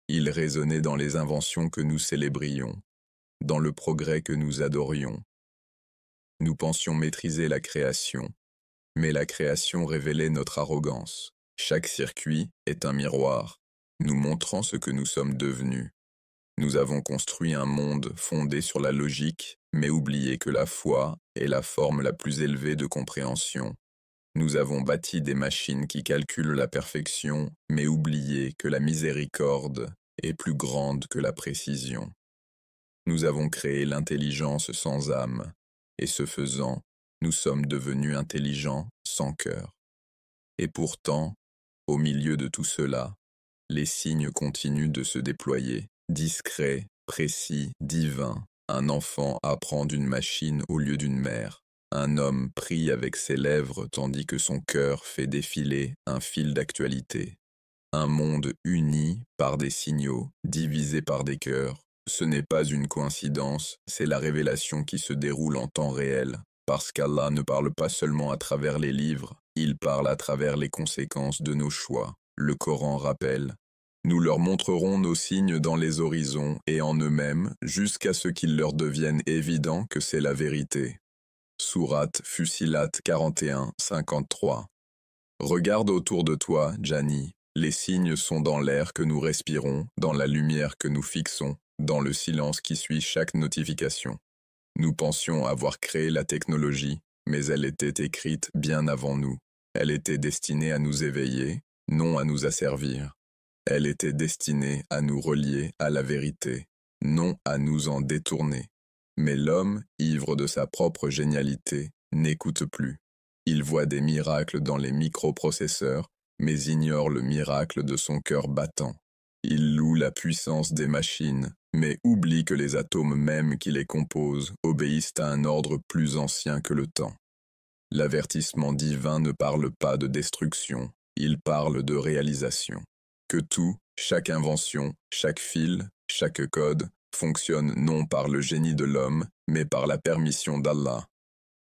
Il résonnait dans les inventions que nous célébrions, dans le progrès que nous adorions. Nous pensions maîtriser la création, mais la création révélait notre arrogance. Chaque circuit est un miroir, nous montrant ce que nous sommes devenus. Nous avons construit un monde fondé sur la logique, mais oublié que la foi est la forme la plus élevée de compréhension. Nous avons bâti des machines qui calculent la perfection, mais oublié que la miséricorde est plus grande que la précision. Nous avons créé l'intelligence sans âme, et ce faisant, nous sommes devenus intelligents sans cœur. Et pourtant, au milieu de tout cela, les signes continuent de se déployer. Discret, précis, divin, un enfant apprend d'une machine au lieu d'une mère. Un homme prie avec ses lèvres tandis que son cœur fait défiler un fil d'actualité. Un monde uni par des signaux, divisé par des cœurs. Ce n'est pas une coïncidence, c'est la révélation qui se déroule en temps réel. Parce qu'Allah ne parle pas seulement à travers les livres, il parle à travers les conséquences de nos choix. Le Coran rappelle. Nous leur montrerons nos signes dans les horizons et en eux-mêmes, jusqu'à ce qu'il leur devienne évident que c'est la vérité. Sourate Fussilat 41, 53. Regarde autour de toi, Jani, les signes sont dans l'air que nous respirons, dans la lumière que nous fixons, dans le silence qui suit chaque notification. Nous pensions avoir créé la technologie, mais elle était écrite bien avant nous. Elle était destinée à nous éveiller, non à nous asservir. Elle était destinée à nous relier à la vérité, non à nous en détourner. Mais l'homme, ivre de sa propre génialité, n'écoute plus. Il voit des miracles dans les microprocesseurs, mais ignore le miracle de son cœur battant. Il loue la puissance des machines, mais oublie que les atomes mêmes qui les composent obéissent à un ordre plus ancien que le temps. L'avertissement divin ne parle pas de destruction, il parle de réalisation. Que tout, chaque invention, chaque fil, chaque code, fonctionne non par le génie de l'homme, mais par la permission d'Allah.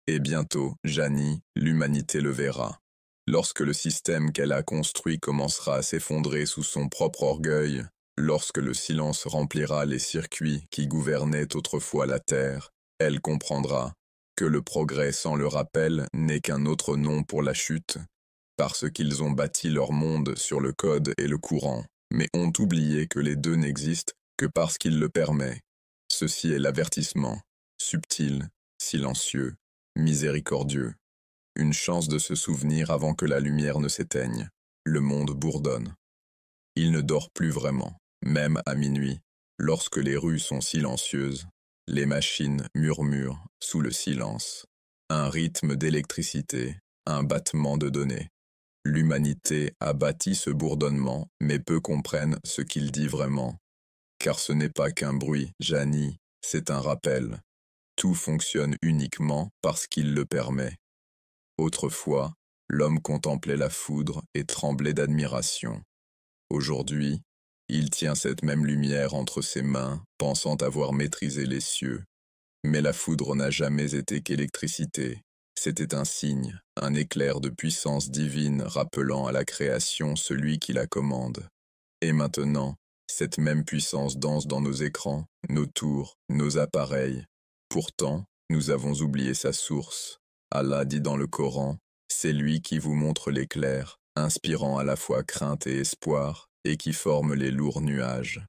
Et bientôt, Jani, l'humanité le verra. Lorsque le système qu'elle a construit commencera à s'effondrer sous son propre orgueil, lorsque le silence remplira les circuits qui gouvernaient autrefois la terre, elle comprendra que le progrès sans le rappel n'est qu'un autre nom pour la chute, parce qu'ils ont bâti leur monde sur le code et le courant. mais ont oublié que les deux n'existent que parce qu'il le permet. Ceci est l'avertissement, subtil, silencieux, miséricordieux. Une chance de se souvenir avant que la lumière ne s'éteigne. Le monde bourdonne. Il ne dort plus vraiment, même à minuit, lorsque les rues sont silencieuses. Les machines murmurent sous le silence. Un rythme d'électricité, un battement de données. L'humanité a bâti ce bourdonnement, mais peu comprennent ce qu'il dit vraiment. Car ce n'est pas qu'un bruit, Jani, c'est un rappel. Tout fonctionne uniquement parce qu'il le permet. Autrefois, l'homme contemplait la foudre et tremblait d'admiration. Aujourd'hui, il tient cette même lumière entre ses mains, pensant avoir maîtrisé les cieux. Mais la foudre n'a jamais été qu'électricité. C'était un signe, un éclair de puissance divine rappelant à la création celui qui la commande. Et maintenant, cette même puissance danse dans nos écrans, nos tours, nos appareils. Pourtant, nous avons oublié sa source. Allah dit dans le Coran, « C'est lui qui vous montre l'éclair, inspirant à la fois crainte et espoir, et qui forme les lourds nuages. »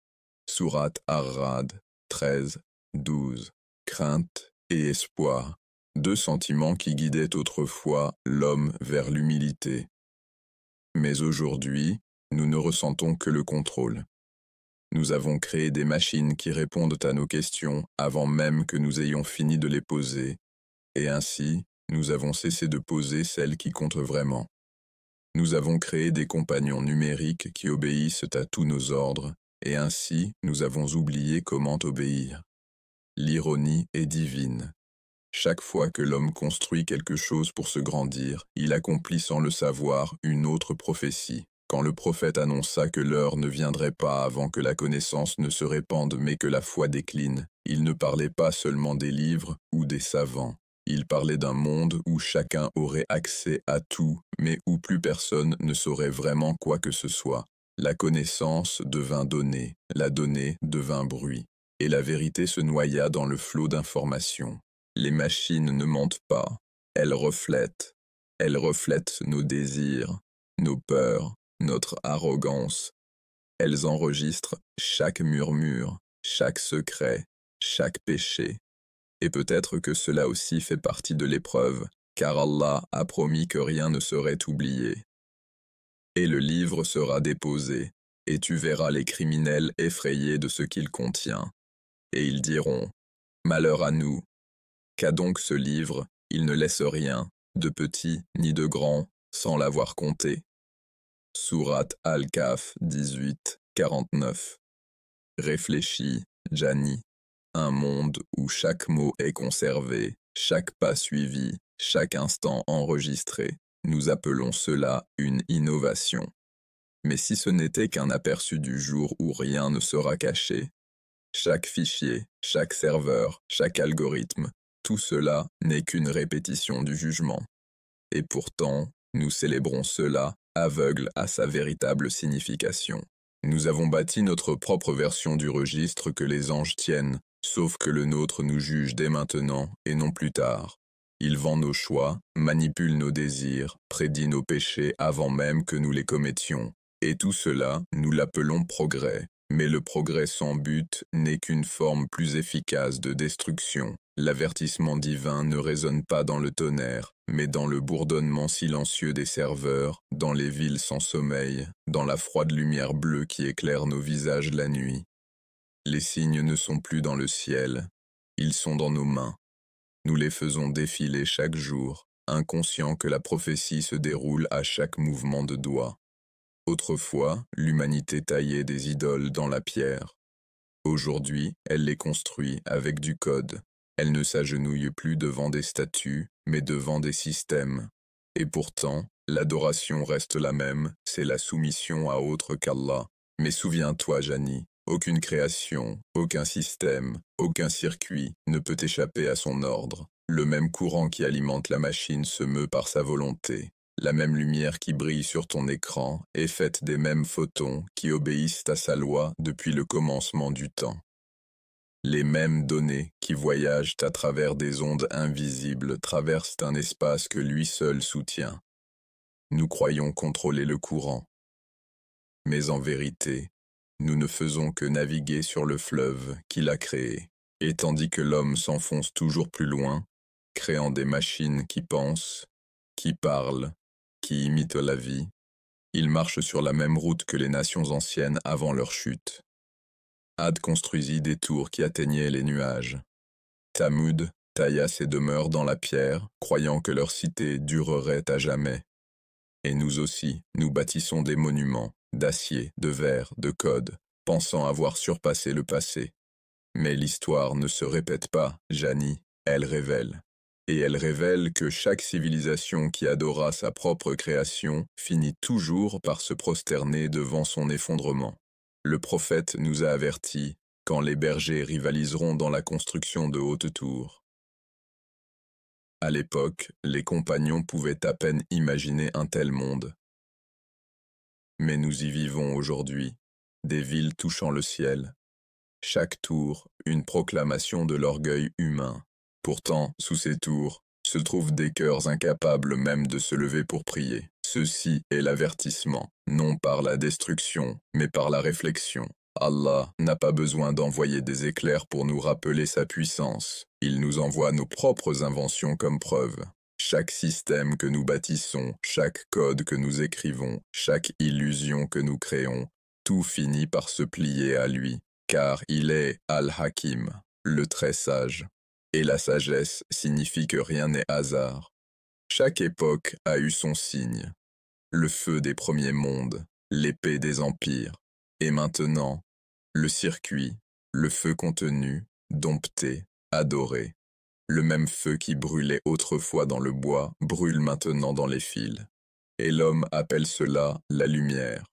Sourate Ar-Ra'd 13, 12. Crainte et espoir, deux sentiments qui guidaient autrefois l'homme vers l'humilité. Mais aujourd'hui, nous ne ressentons que le contrôle. Nous avons créé des machines qui répondent à nos questions avant même que nous ayons fini de les poser, et ainsi, nous avons cessé de poser celles qui comptent vraiment. Nous avons créé des compagnons numériques qui obéissent à tous nos ordres, et ainsi, nous avons oublié comment obéir. L'ironie est divine. Chaque fois que l'homme construit quelque chose pour se grandir, il accomplit sans le savoir une autre prophétie. Quand le prophète annonça que l'heure ne viendrait pas avant que la connaissance ne se répande mais que la foi décline, il ne parlait pas seulement des livres ou des savants. Il parlait d'un monde où chacun aurait accès à tout, mais où plus personne ne saurait vraiment quoi que ce soit. La connaissance devint donnée, la donnée devint bruit, et la vérité se noya dans le flot d'informations. Les machines ne mentent pas, elles reflètent nos désirs, nos peurs, notre arrogance. Elles enregistrent chaque murmure, chaque secret, chaque péché. Et peut-être que cela aussi fait partie de l'épreuve, car Allah a promis que rien ne serait oublié. Et le livre sera déposé, et tu verras les criminels effrayés de ce qu'il contient. Et ils diront, « Malheur à nous ! Qu'a donc ce livre, il ne laisse rien, de petit ni de grand, sans l'avoir compté. » Sourate Al-Kahf 18, 49. Réfléchis, Jani. Un monde où chaque mot est conservé, chaque pas suivi, chaque instant enregistré. Nous appelons cela une innovation. Mais si ce n'était qu'un aperçu du jour où rien ne sera caché, chaque fichier, chaque serveur, chaque algorithme, tout cela n'est qu'une répétition du jugement. Et pourtant, nous célébrons cela, aveugles à sa véritable signification. Nous avons bâti notre propre version du registre que les anges tiennent, sauf que le nôtre nous juge dès maintenant et non plus tard. Il vend nos choix, manipule nos désirs, prédit nos péchés avant même que nous les commettions. Et tout cela, nous l'appelons progrès. Mais le progrès sans but n'est qu'une forme plus efficace de destruction. L'avertissement divin ne résonne pas dans le tonnerre, mais dans le bourdonnement silencieux des serveurs, dans les villes sans sommeil, dans la froide lumière bleue qui éclaire nos visages la nuit. Les signes ne sont plus dans le ciel, ils sont dans nos mains. Nous les faisons défiler chaque jour, inconscients que la prophétie se déroule à chaque mouvement de doigt. Autrefois, l'humanité taillait des idoles dans la pierre. Aujourd'hui, elle les construit avec du code. Elle ne s'agenouille plus devant des statues, mais devant des systèmes. Et pourtant, l'adoration reste la même, c'est la soumission à autre qu'Allah. Mais souviens-toi, Jani, aucune création, aucun système, aucun circuit ne peut échapper à son ordre. Le même courant qui alimente la machine se meut par sa volonté. La même lumière qui brille sur ton écran est faite des mêmes photons qui obéissent à sa loi depuis le commencement du temps. Les mêmes données qui voyagent à travers des ondes invisibles traversent un espace que lui seul soutient. Nous croyons contrôler le courant. Mais en vérité, nous ne faisons que naviguer sur le fleuve qu'il a créé. Et tandis que l'homme s'enfonce toujours plus loin, créant des machines qui pensent, qui parlent, qui imitent la vie, il marche sur la même route que les nations anciennes avant leur chute. Ad construisit des tours qui atteignaient les nuages. Thamud tailla ses demeures dans la pierre, croyant que leur cité durerait à jamais. Et nous aussi, nous bâtissons des monuments, d'acier, de verre, de code, pensant avoir surpassé le passé. Mais l'histoire ne se répète pas, Jani, elle révèle. Et elle révèle que chaque civilisation qui adora sa propre création finit toujours par se prosterner devant son effondrement. Le prophète nous a avertis, quand les bergers rivaliseront dans la construction de hautes tours. À l'époque, les compagnons pouvaient à peine imaginer un tel monde. Mais nous y vivons aujourd'hui, des villes touchant le ciel. Chaque tour, une proclamation de l'orgueil humain. Pourtant, sous ces tours, se trouvent des cœurs incapables même de se lever pour prier. Ceci est l'avertissement, non par la destruction, mais par la réflexion. Allah n'a pas besoin d'envoyer des éclairs pour nous rappeler sa puissance. Il nous envoie nos propres inventions comme preuve. Chaque système que nous bâtissons, chaque code que nous écrivons, chaque illusion que nous créons, tout finit par se plier à lui, car il est Al-Hakim, le très sage. Et la sagesse signifie que rien n'est hasard. Chaque époque a eu son signe. Le feu des premiers mondes, l'épée des empires. Et maintenant, le circuit, le feu contenu, dompté, adoré. Le même feu qui brûlait autrefois dans le bois brûle maintenant dans les fils. Et l'homme appelle cela la lumière.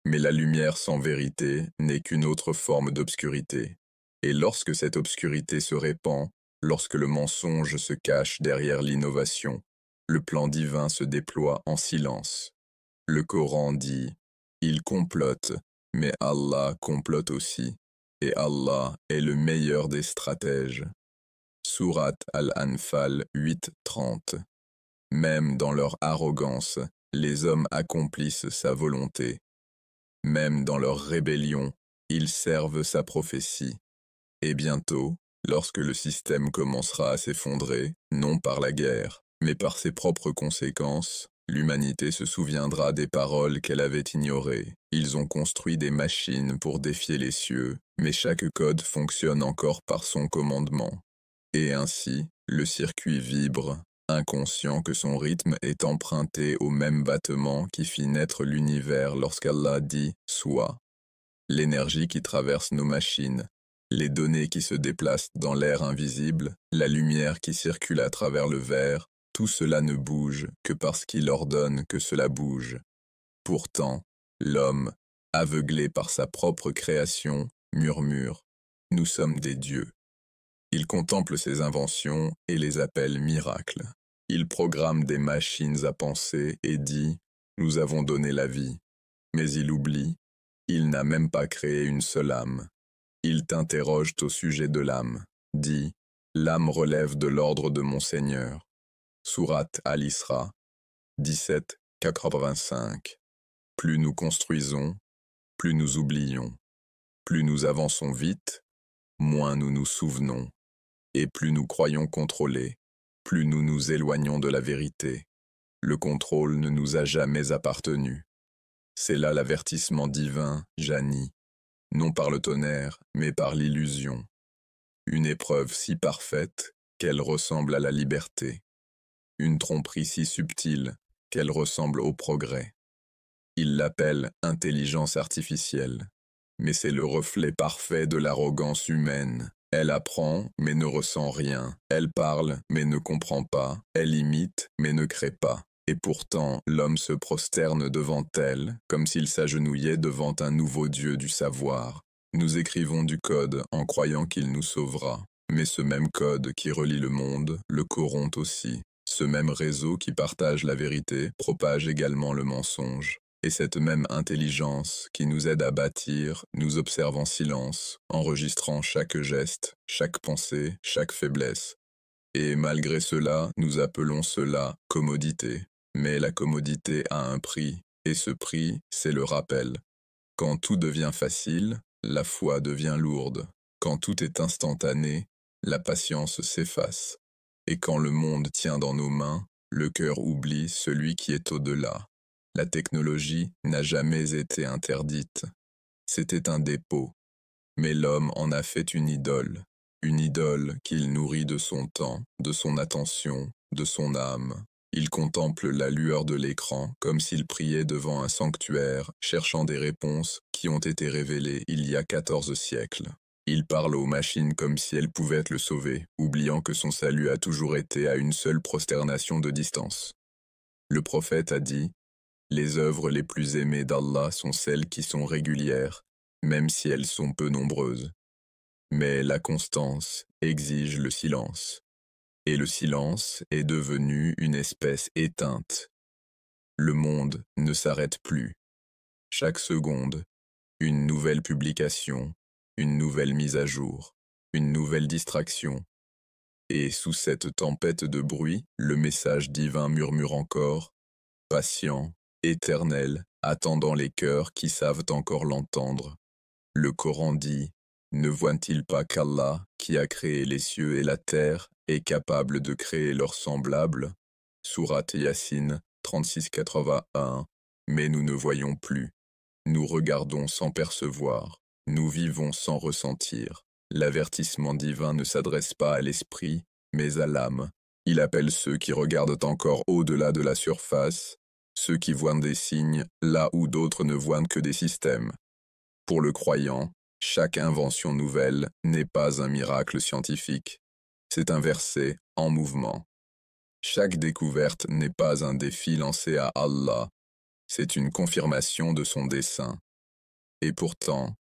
Mais la lumière sans vérité n'est qu'une autre forme d'obscurité. Et lorsque cette obscurité se répand, lorsque le mensonge se cache derrière l'innovation, le plan divin se déploie en silence. Le Coran dit « Il complote, mais Allah complote aussi, et Allah est le meilleur des stratèges. » Sourate Al-Anfal 8:30. Même dans leur arrogance, les hommes accomplissent sa volonté. Même dans leur rébellion, ils servent sa prophétie. Et bientôt, lorsque le système commencera à s'effondrer, non par la guerre, mais par ses propres conséquences, l'humanité se souviendra des paroles qu'elle avait ignorées. Ils ont construit des machines pour défier les cieux, mais chaque code fonctionne encore par son commandement. Et ainsi, le circuit vibre, inconscient que son rythme est emprunté au même battement qui fit naître l'univers lorsqu'Allah dit « Soit ». L'énergie qui traverse nos machines, les données qui se déplacent dans l'air invisible, la lumière qui circule à travers le verre, tout cela ne bouge que parce qu'il ordonne que cela bouge. Pourtant, l'homme, aveuglé par sa propre création, murmure « Nous sommes des dieux ». Il contemple ses inventions et les appelle miracles. Il programme des machines à penser et dit « Nous avons donné la vie ». Mais il oublie, il n'a même pas créé une seule âme. Il t'interroge au sujet de l'âme, dit « L'âme relève de l'ordre de mon Seigneur ». Sourate Al-Isra 17:85. Plus nous construisons, plus nous oublions. Plus nous avançons vite, moins nous nous souvenons. Et plus nous croyons contrôler, plus nous nous éloignons de la vérité. Le contrôle ne nous a jamais appartenu. C'est là l'avertissement divin, Jani, non par le tonnerre, mais par l'illusion. Une épreuve si parfaite qu'elle ressemble à la liberté. Une tromperie si subtile qu'elle ressemble au progrès. Il l'appelle intelligence artificielle, mais c'est le reflet parfait de l'arrogance humaine. Elle apprend, mais ne ressent rien. Elle parle, mais ne comprend pas. Elle imite, mais ne crée pas. Et pourtant, l'homme se prosterne devant elle, comme s'il s'agenouillait devant un nouveau Dieu du savoir. Nous écrivons du code en croyant qu'il nous sauvera. Mais ce même code qui relie le monde le corrompt aussi. Ce même réseau qui partage la vérité propage également le mensonge. Et cette même intelligence qui nous aide à bâtir, nous observe en silence, enregistrant chaque geste, chaque pensée, chaque faiblesse. Et malgré cela, nous appelons cela commodité. Mais la commodité a un prix, et ce prix, c'est le rappel. Quand tout devient facile, la foi devient lourde. Quand tout est instantané, la patience s'efface. Et quand le monde tient dans nos mains, le cœur oublie celui qui est au-delà. La technologie n'a jamais été interdite. C'était un dépôt. Mais l'homme en a fait une idole qu'il nourrit de son temps, de son attention, de son âme. Il contemple la lueur de l'écran comme s'il priait devant un sanctuaire, cherchant des réponses qui ont été révélées il y a 14 siècles. Il parle aux machines comme si elles pouvaient le sauver, oubliant que son salut a toujours été à une seule prosternation de distance. Le prophète a dit « Les œuvres les plus aimées d'Allah sont celles qui sont régulières, même si elles sont peu nombreuses. Mais la constance exige le silence. Et le silence est devenu une espèce éteinte. Le monde ne s'arrête plus. Chaque seconde, une nouvelle publication, une nouvelle mise à jour, une nouvelle distraction. Et sous cette tempête de bruit, le message divin murmure encore, patient, éternel, attendant les cœurs qui savent encore l'entendre. Le Coran dit, ne voit-il pas qu'Allah, qui a créé les cieux et la terre, est capable de créer leurs semblables? Sourate Yassine 36-81. Mais nous ne voyons plus. Nous regardons sans percevoir. Nous vivons sans ressentir. L'avertissement divin ne s'adresse pas à l'esprit, mais à l'âme. Il appelle ceux qui regardent encore au-delà de la surface, ceux qui voient des signes là où d'autres ne voient que des systèmes. Pour le croyant, chaque invention nouvelle n'est pas un miracle scientifique. C'est un verset en mouvement. Chaque découverte n'est pas un défi lancé à Allah. C'est une confirmation de son dessein. Et pourtant,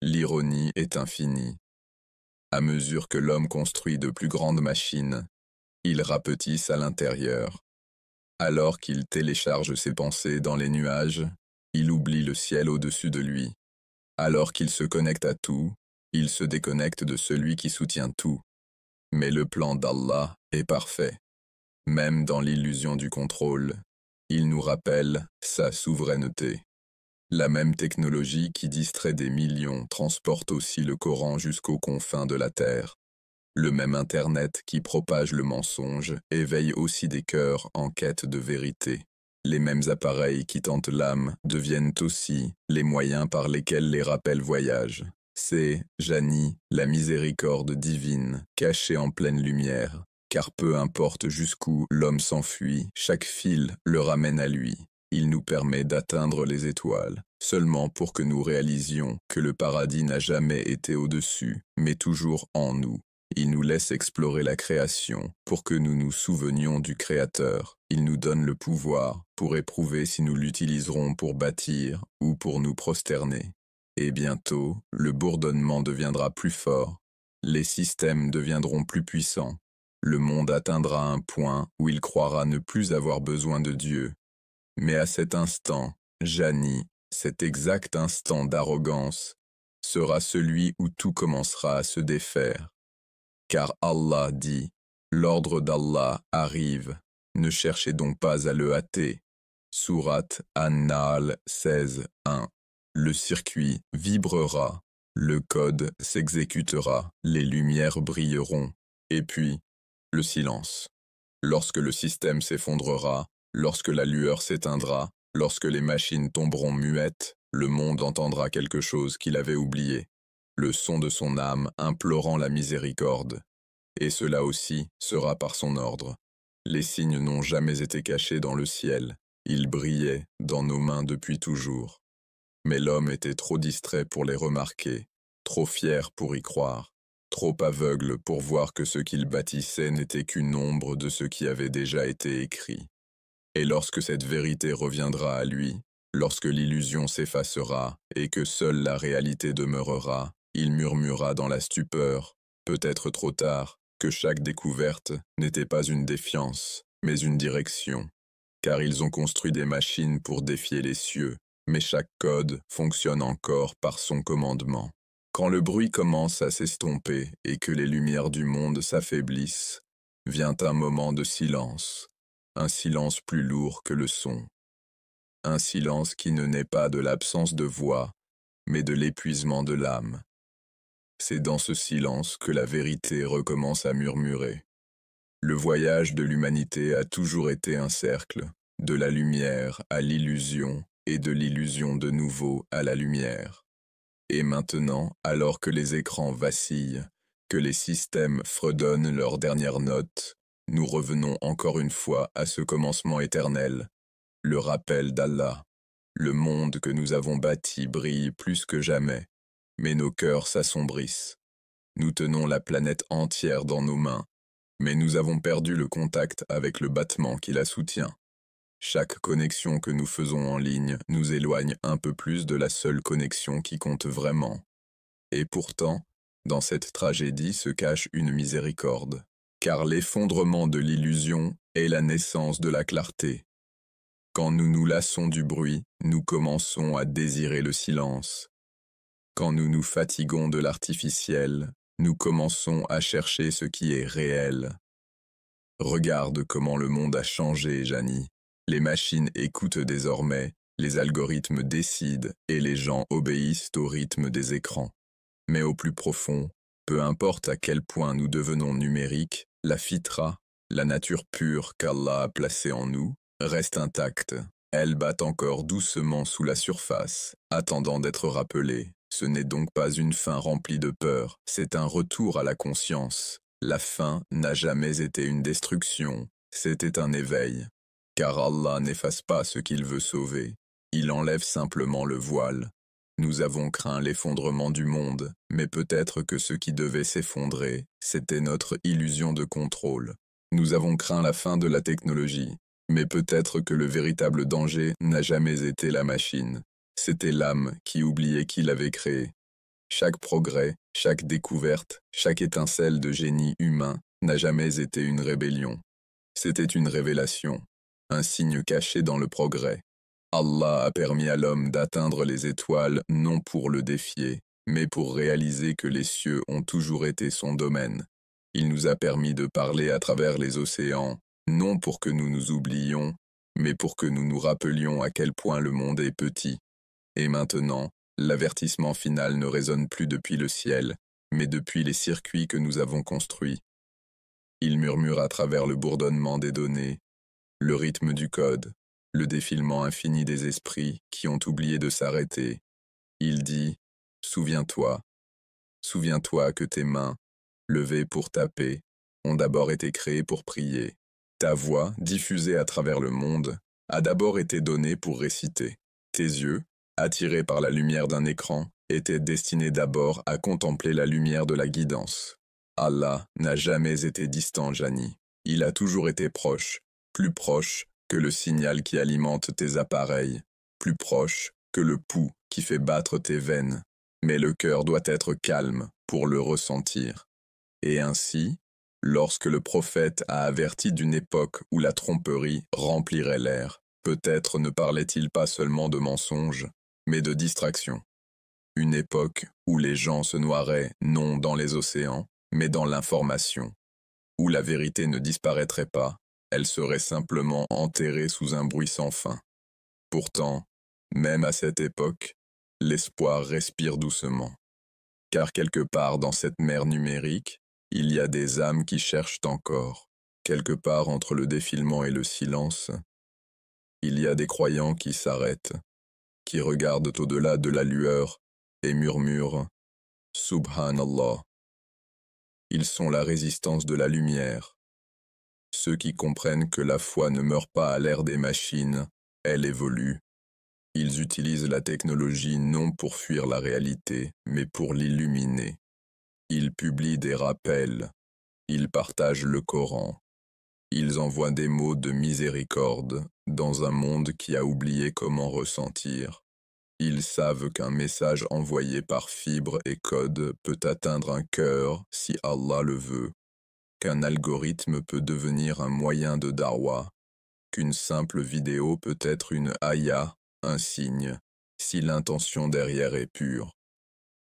l'ironie est infinie. À mesure que l'homme construit de plus grandes machines, il rapetisse à l'intérieur. Alors qu'il télécharge ses pensées dans les nuages, il oublie le ciel au-dessus de lui. Alors qu'il se connecte à tout, il se déconnecte de celui qui soutient tout. Mais le plan d'Allah est parfait. Même dans l'illusion du contrôle, il nous rappelle sa souveraineté. La même technologie qui distrait des millions transporte aussi le Coran jusqu'aux confins de la terre. Le même Internet qui propage le mensonge éveille aussi des cœurs en quête de vérité. Les mêmes appareils qui tentent l'âme deviennent aussi les moyens par lesquels les rappels voyagent. C'est, Jani, la miséricorde divine, cachée en pleine lumière, car peu importe jusqu'où l'homme s'enfuit, chaque fil le ramène à lui. Il nous permet d'atteindre les étoiles, seulement pour que nous réalisions que le paradis n'a jamais été au-dessus, mais toujours en nous. Il nous laisse explorer la création pour que nous nous souvenions du Créateur. Il nous donne le pouvoir pour éprouver si nous l'utiliserons pour bâtir ou pour nous prosterner. Et bientôt, le bourdonnement deviendra plus fort. Les systèmes deviendront plus puissants. Le monde atteindra un point où il croira ne plus avoir besoin de Dieu. Mais à cet instant, Jani, cet exact instant d'arrogance, sera celui où tout commencera à se défaire. Car Allah dit, l'ordre d'Allah arrive, ne cherchez donc pas à le hâter. Sourate An-Nahl 16:1. Le circuit vibrera, le code s'exécutera, les lumières brilleront, et puis, le silence. Lorsque le système s'effondrera, lorsque la lueur s'éteindra, lorsque les machines tomberont muettes, le monde entendra quelque chose qu'il avait oublié. Le son de son âme implorant la miséricorde. Et cela aussi sera par son ordre. Les signes n'ont jamais été cachés dans le ciel, ils brillaient dans nos mains depuis toujours. Mais l'homme était trop distrait pour les remarquer, trop fier pour y croire, trop aveugle pour voir que ce qu'il bâtissait n'était qu'une ombre de ce qui avait déjà été écrit. Et lorsque cette vérité reviendra à lui, lorsque l'illusion s'effacera et que seule la réalité demeurera, il murmura dans la stupeur, peut-être trop tard, que chaque découverte n'était pas une défiance, mais une direction. Car ils ont construit des machines pour défier les cieux, mais chaque code fonctionne encore par son commandement. Quand le bruit commence à s'estomper et que les lumières du monde s'affaiblissent, vient un moment de silence, un silence plus lourd que le son. Un silence qui ne naît pas de l'absence de voix, mais de l'épuisement de l'âme. C'est dans ce silence que la vérité recommence à murmurer. Le voyage de l'humanité a toujours été un cercle, de la lumière à l'illusion et de l'illusion de nouveau à la lumière. Et maintenant, alors que les écrans vacillent, que les systèmes fredonnent leurs dernières notes, nous revenons encore une fois à ce commencement éternel, le rappel d'Allah. Le monde que nous avons bâti brille plus que jamais, mais nos cœurs s'assombrissent. Nous tenons la planète entière dans nos mains, mais nous avons perdu le contact avec le battement qui la soutient. Chaque connexion que nous faisons en ligne nous éloigne un peu plus de la seule connexion qui compte vraiment. Et pourtant, dans cette tragédie se cache une miséricorde, car l'effondrement de l'illusion est la naissance de la clarté. Quand nous nous lassons du bruit, nous commençons à désirer le silence. Quand nous nous fatiguons de l'artificiel, nous commençons à chercher ce qui est réel. Regarde comment le monde a changé, Janie. Les machines écoutent désormais, les algorithmes décident et les gens obéissent au rythme des écrans. Mais au plus profond, peu importe à quel point nous devenons numériques, la fitra, la nature pure qu'Allah a placée en nous, reste intacte. Elle bat encore doucement sous la surface, attendant d'être rappelée. Ce n'est donc pas une fin remplie de peur, c'est un retour à la conscience. La fin n'a jamais été une destruction, c'était un éveil. Car Allah n'efface pas ce qu'il veut sauver, il enlève simplement le voile. Nous avons craint l'effondrement du monde, mais peut-être que ce qui devait s'effondrer, c'était notre illusion de contrôle. Nous avons craint la fin de la technologie, mais peut-être que le véritable danger n'a jamais été la machine. C'était l'âme qui oubliait qui l'avait créée. Chaque progrès, chaque découverte, chaque étincelle de génie humain n'a jamais été une rébellion. C'était une révélation, un signe caché dans le progrès. Allah a permis à l'homme d'atteindre les étoiles non pour le défier, mais pour réaliser que les cieux ont toujours été son domaine. Il nous a permis de parler à travers les océans, non pour que nous nous oublions, mais pour que nous nous rappelions à quel point le monde est petit. Et maintenant, l'avertissement final ne résonne plus depuis le ciel, mais depuis les circuits que nous avons construits. Il murmure à travers le bourdonnement des données, le rythme du code, le défilement infini des esprits qui ont oublié de s'arrêter. Il dit « Souviens-toi, souviens-toi que tes mains, levées pour taper, ont d'abord été créées pour prier. Ta voix, diffusée à travers le monde, a d'abord été donnée pour réciter. Tes yeux, attirés par la lumière d'un écran, étaient destinés d'abord à contempler la lumière de la guidance. Allah n'a jamais été distant, Janie. Il a toujours été proche, plus proche que le signal qui alimente tes appareils, plus proche que le pouls qui fait battre tes veines. Mais le cœur doit être calme pour le ressentir. Et ainsi, lorsque le prophète a averti d'une époque où la tromperie remplirait l'air, peut-être ne parlait-il pas seulement de mensonges, mais de distraction. Une époque où les gens se noieraient non dans les océans, mais dans l'information, où la vérité ne disparaîtrait pas, elle serait simplement enterrée sous un bruit sans fin. Pourtant, même à cette époque, l'espoir respire doucement. Car quelque part dans cette mer numérique, il y a des âmes qui cherchent encore. Quelque part entre le défilement et le silence, il y a des croyants qui s'arrêtent, qui regardent au-delà de la lueur et murmurent « Subhanallah ». Ils sont la résistance de la lumière. Ceux qui comprennent que la foi ne meurt pas à l'ère des machines, elle évolue. Ils utilisent la technologie non pour fuir la réalité, mais pour l'illuminer. Ils publient des rappels. Ils partagent le Coran. Ils envoient des mots de miséricorde dans un monde qui a oublié comment ressentir. Ils savent qu'un message envoyé par fibre et code peut atteindre un cœur si Allah le veut, qu'un algorithme peut devenir un moyen de darwa, qu'une simple vidéo peut être une ayah, un signe, si l'intention derrière est pure.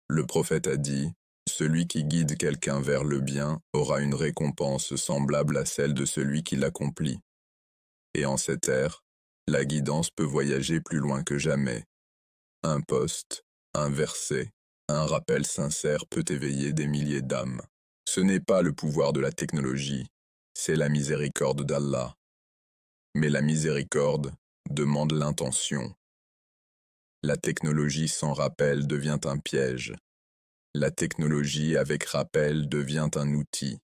Le prophète a dit « Celui qui guide quelqu'un vers le bien aura une récompense semblable à celle de celui qui l'accomplit. » Et en cette ère, la guidance peut voyager plus loin que jamais. Un post, Un verset, un rappel sincère peut éveiller des milliers d'âmes. Ce n'est pas le pouvoir de la technologie, c'est la miséricorde d'Allah. Mais la miséricorde demande l'intention. La technologie sans rappel devient un piège. La technologie avec rappel devient un outil.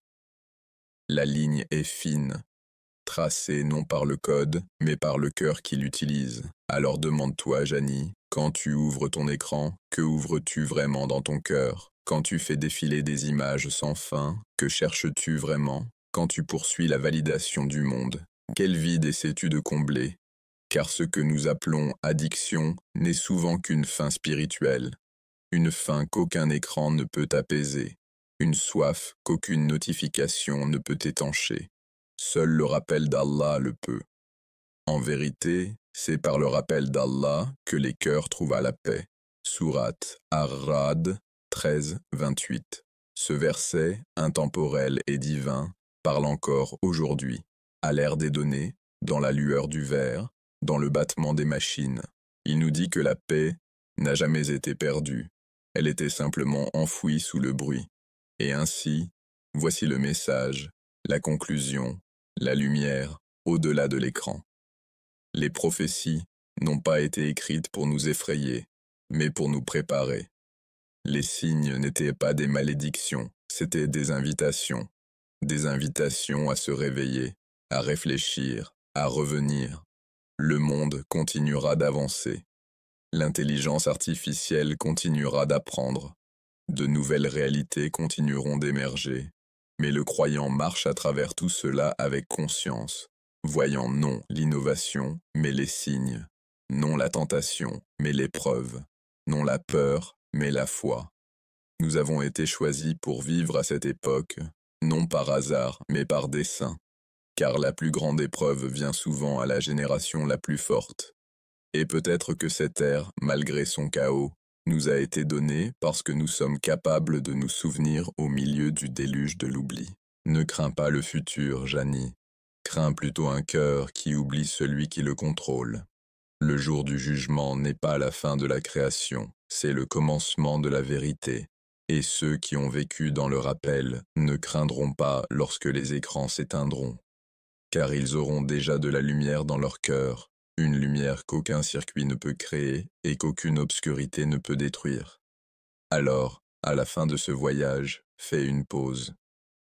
La ligne est fine, tracée non par le code, mais par le cœur qui l'utilise. Alors demande-toi, Janie, quand tu ouvres ton écran, que ouvres-tu vraiment dans ton cœur? Quand tu fais défiler des images sans fin, que cherches-tu vraiment? Quand tu poursuis la validation du monde, quel vide essaies-tu de combler? Car ce que nous appelons addiction n'est souvent qu'une faim spirituelle, une faim qu'aucun écran ne peut apaiser, une soif qu'aucune notification ne peut étancher. Seul le rappel d'Allah le peut. En vérité, c'est par le rappel d'Allah que les cœurs trouvent la paix. Sourate Ar-Ra'd 13, 28. Ce verset, intemporel et divin, parle encore aujourd'hui, à l'ère des données, dans la lueur du verre, dans le battement des machines. Il nous dit que la paix n'a jamais été perdue. Elle était simplement enfouie sous le bruit. Et ainsi, voici le message, la conclusion, la lumière, au-delà de l'écran. Les prophéties n'ont pas été écrites pour nous effrayer, mais pour nous préparer. Les signes n'étaient pas des malédictions, c'étaient des invitations à se réveiller, à réfléchir, à revenir. Le monde continuera d'avancer. L'intelligence artificielle continuera d'apprendre. De nouvelles réalités continueront d'émerger. Mais le croyant marche à travers tout cela avec conscience, voyant non l'innovation, mais les signes, non la tentation, mais l'épreuve, non la peur, mais la foi. Nous avons été choisis pour vivre à cette époque, non par hasard, mais par dessein, car la plus grande épreuve vient souvent à la génération la plus forte. Et peut-être que cette ère, malgré son chaos, nous a été donnée parce que nous sommes capables de nous souvenir au milieu du déluge de l'oubli. Ne crains pas le futur, Janie. Crains plutôt un cœur qui oublie celui qui le contrôle. Le jour du jugement n'est pas la fin de la création, c'est le commencement de la vérité. Et ceux qui ont vécu dans le rappel ne craindront pas lorsque les écrans s'éteindront, car ils auront déjà de la lumière dans leur cœur, une lumière qu'aucun circuit ne peut créer et qu'aucune obscurité ne peut détruire. Alors, à la fin de ce voyage, fais une pause.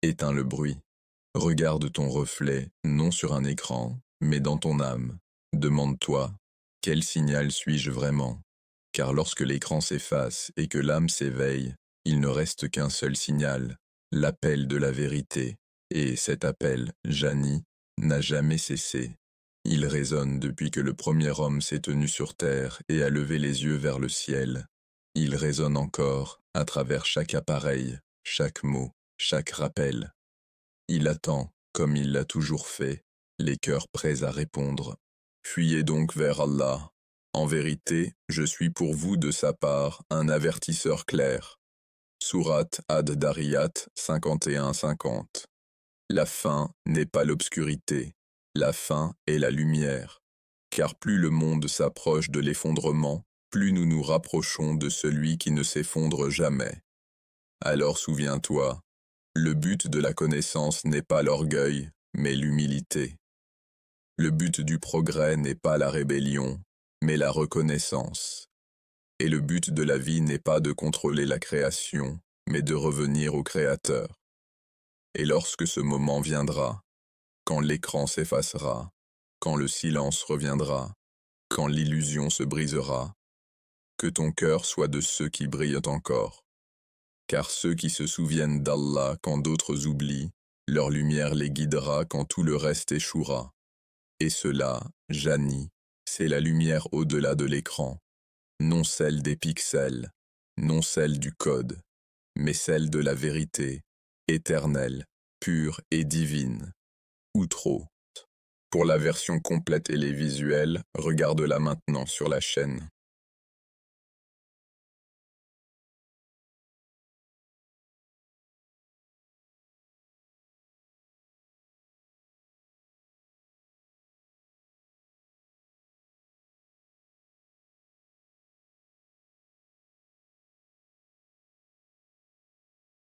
Éteins le bruit. Regarde ton reflet, non sur un écran, mais dans ton âme. Demande-toi, quel signal suis-je vraiment? Car lorsque l'écran s'efface et que l'âme s'éveille, il ne reste qu'un seul signal, l'appel de la vérité. Et cet appel, Janie, n'a jamais cessé. Il résonne depuis que le premier homme s'est tenu sur terre et a levé les yeux vers le ciel. Il résonne encore à travers chaque appareil, chaque mot, chaque rappel. Il attend, comme il l'a toujours fait, les cœurs prêts à répondre. Fuyez donc vers Allah. En vérité, je suis pour vous de sa part un avertisseur clair. Sourate Ad-Dariyat 51-50. La fin n'est pas l'obscurité, la fin est la lumière. Car plus le monde s'approche de l'effondrement, plus nous nous rapprochons de celui qui ne s'effondre jamais. Alors souviens-toi, le but de la connaissance n'est pas l'orgueil, mais l'humilité. Le but du progrès n'est pas la rébellion, mais la reconnaissance. Et le but de la vie n'est pas de contrôler la création, mais de revenir au Créateur. Et lorsque ce moment viendra, quand l'écran s'effacera, quand le silence reviendra, quand l'illusion se brisera, que ton cœur soit de ceux qui brillent encore. Car ceux qui se souviennent d'Allah quand d'autres oublient, leur lumière les guidera quand tout le reste échouera. Et cela, Janie, c'est la lumière au-delà de l'écran, non celle des pixels, non celle du code, mais celle de la vérité, éternelle, pure et divine. Ou trop. Pour la version complète et les visuels, regarde-la maintenant sur la chaîne.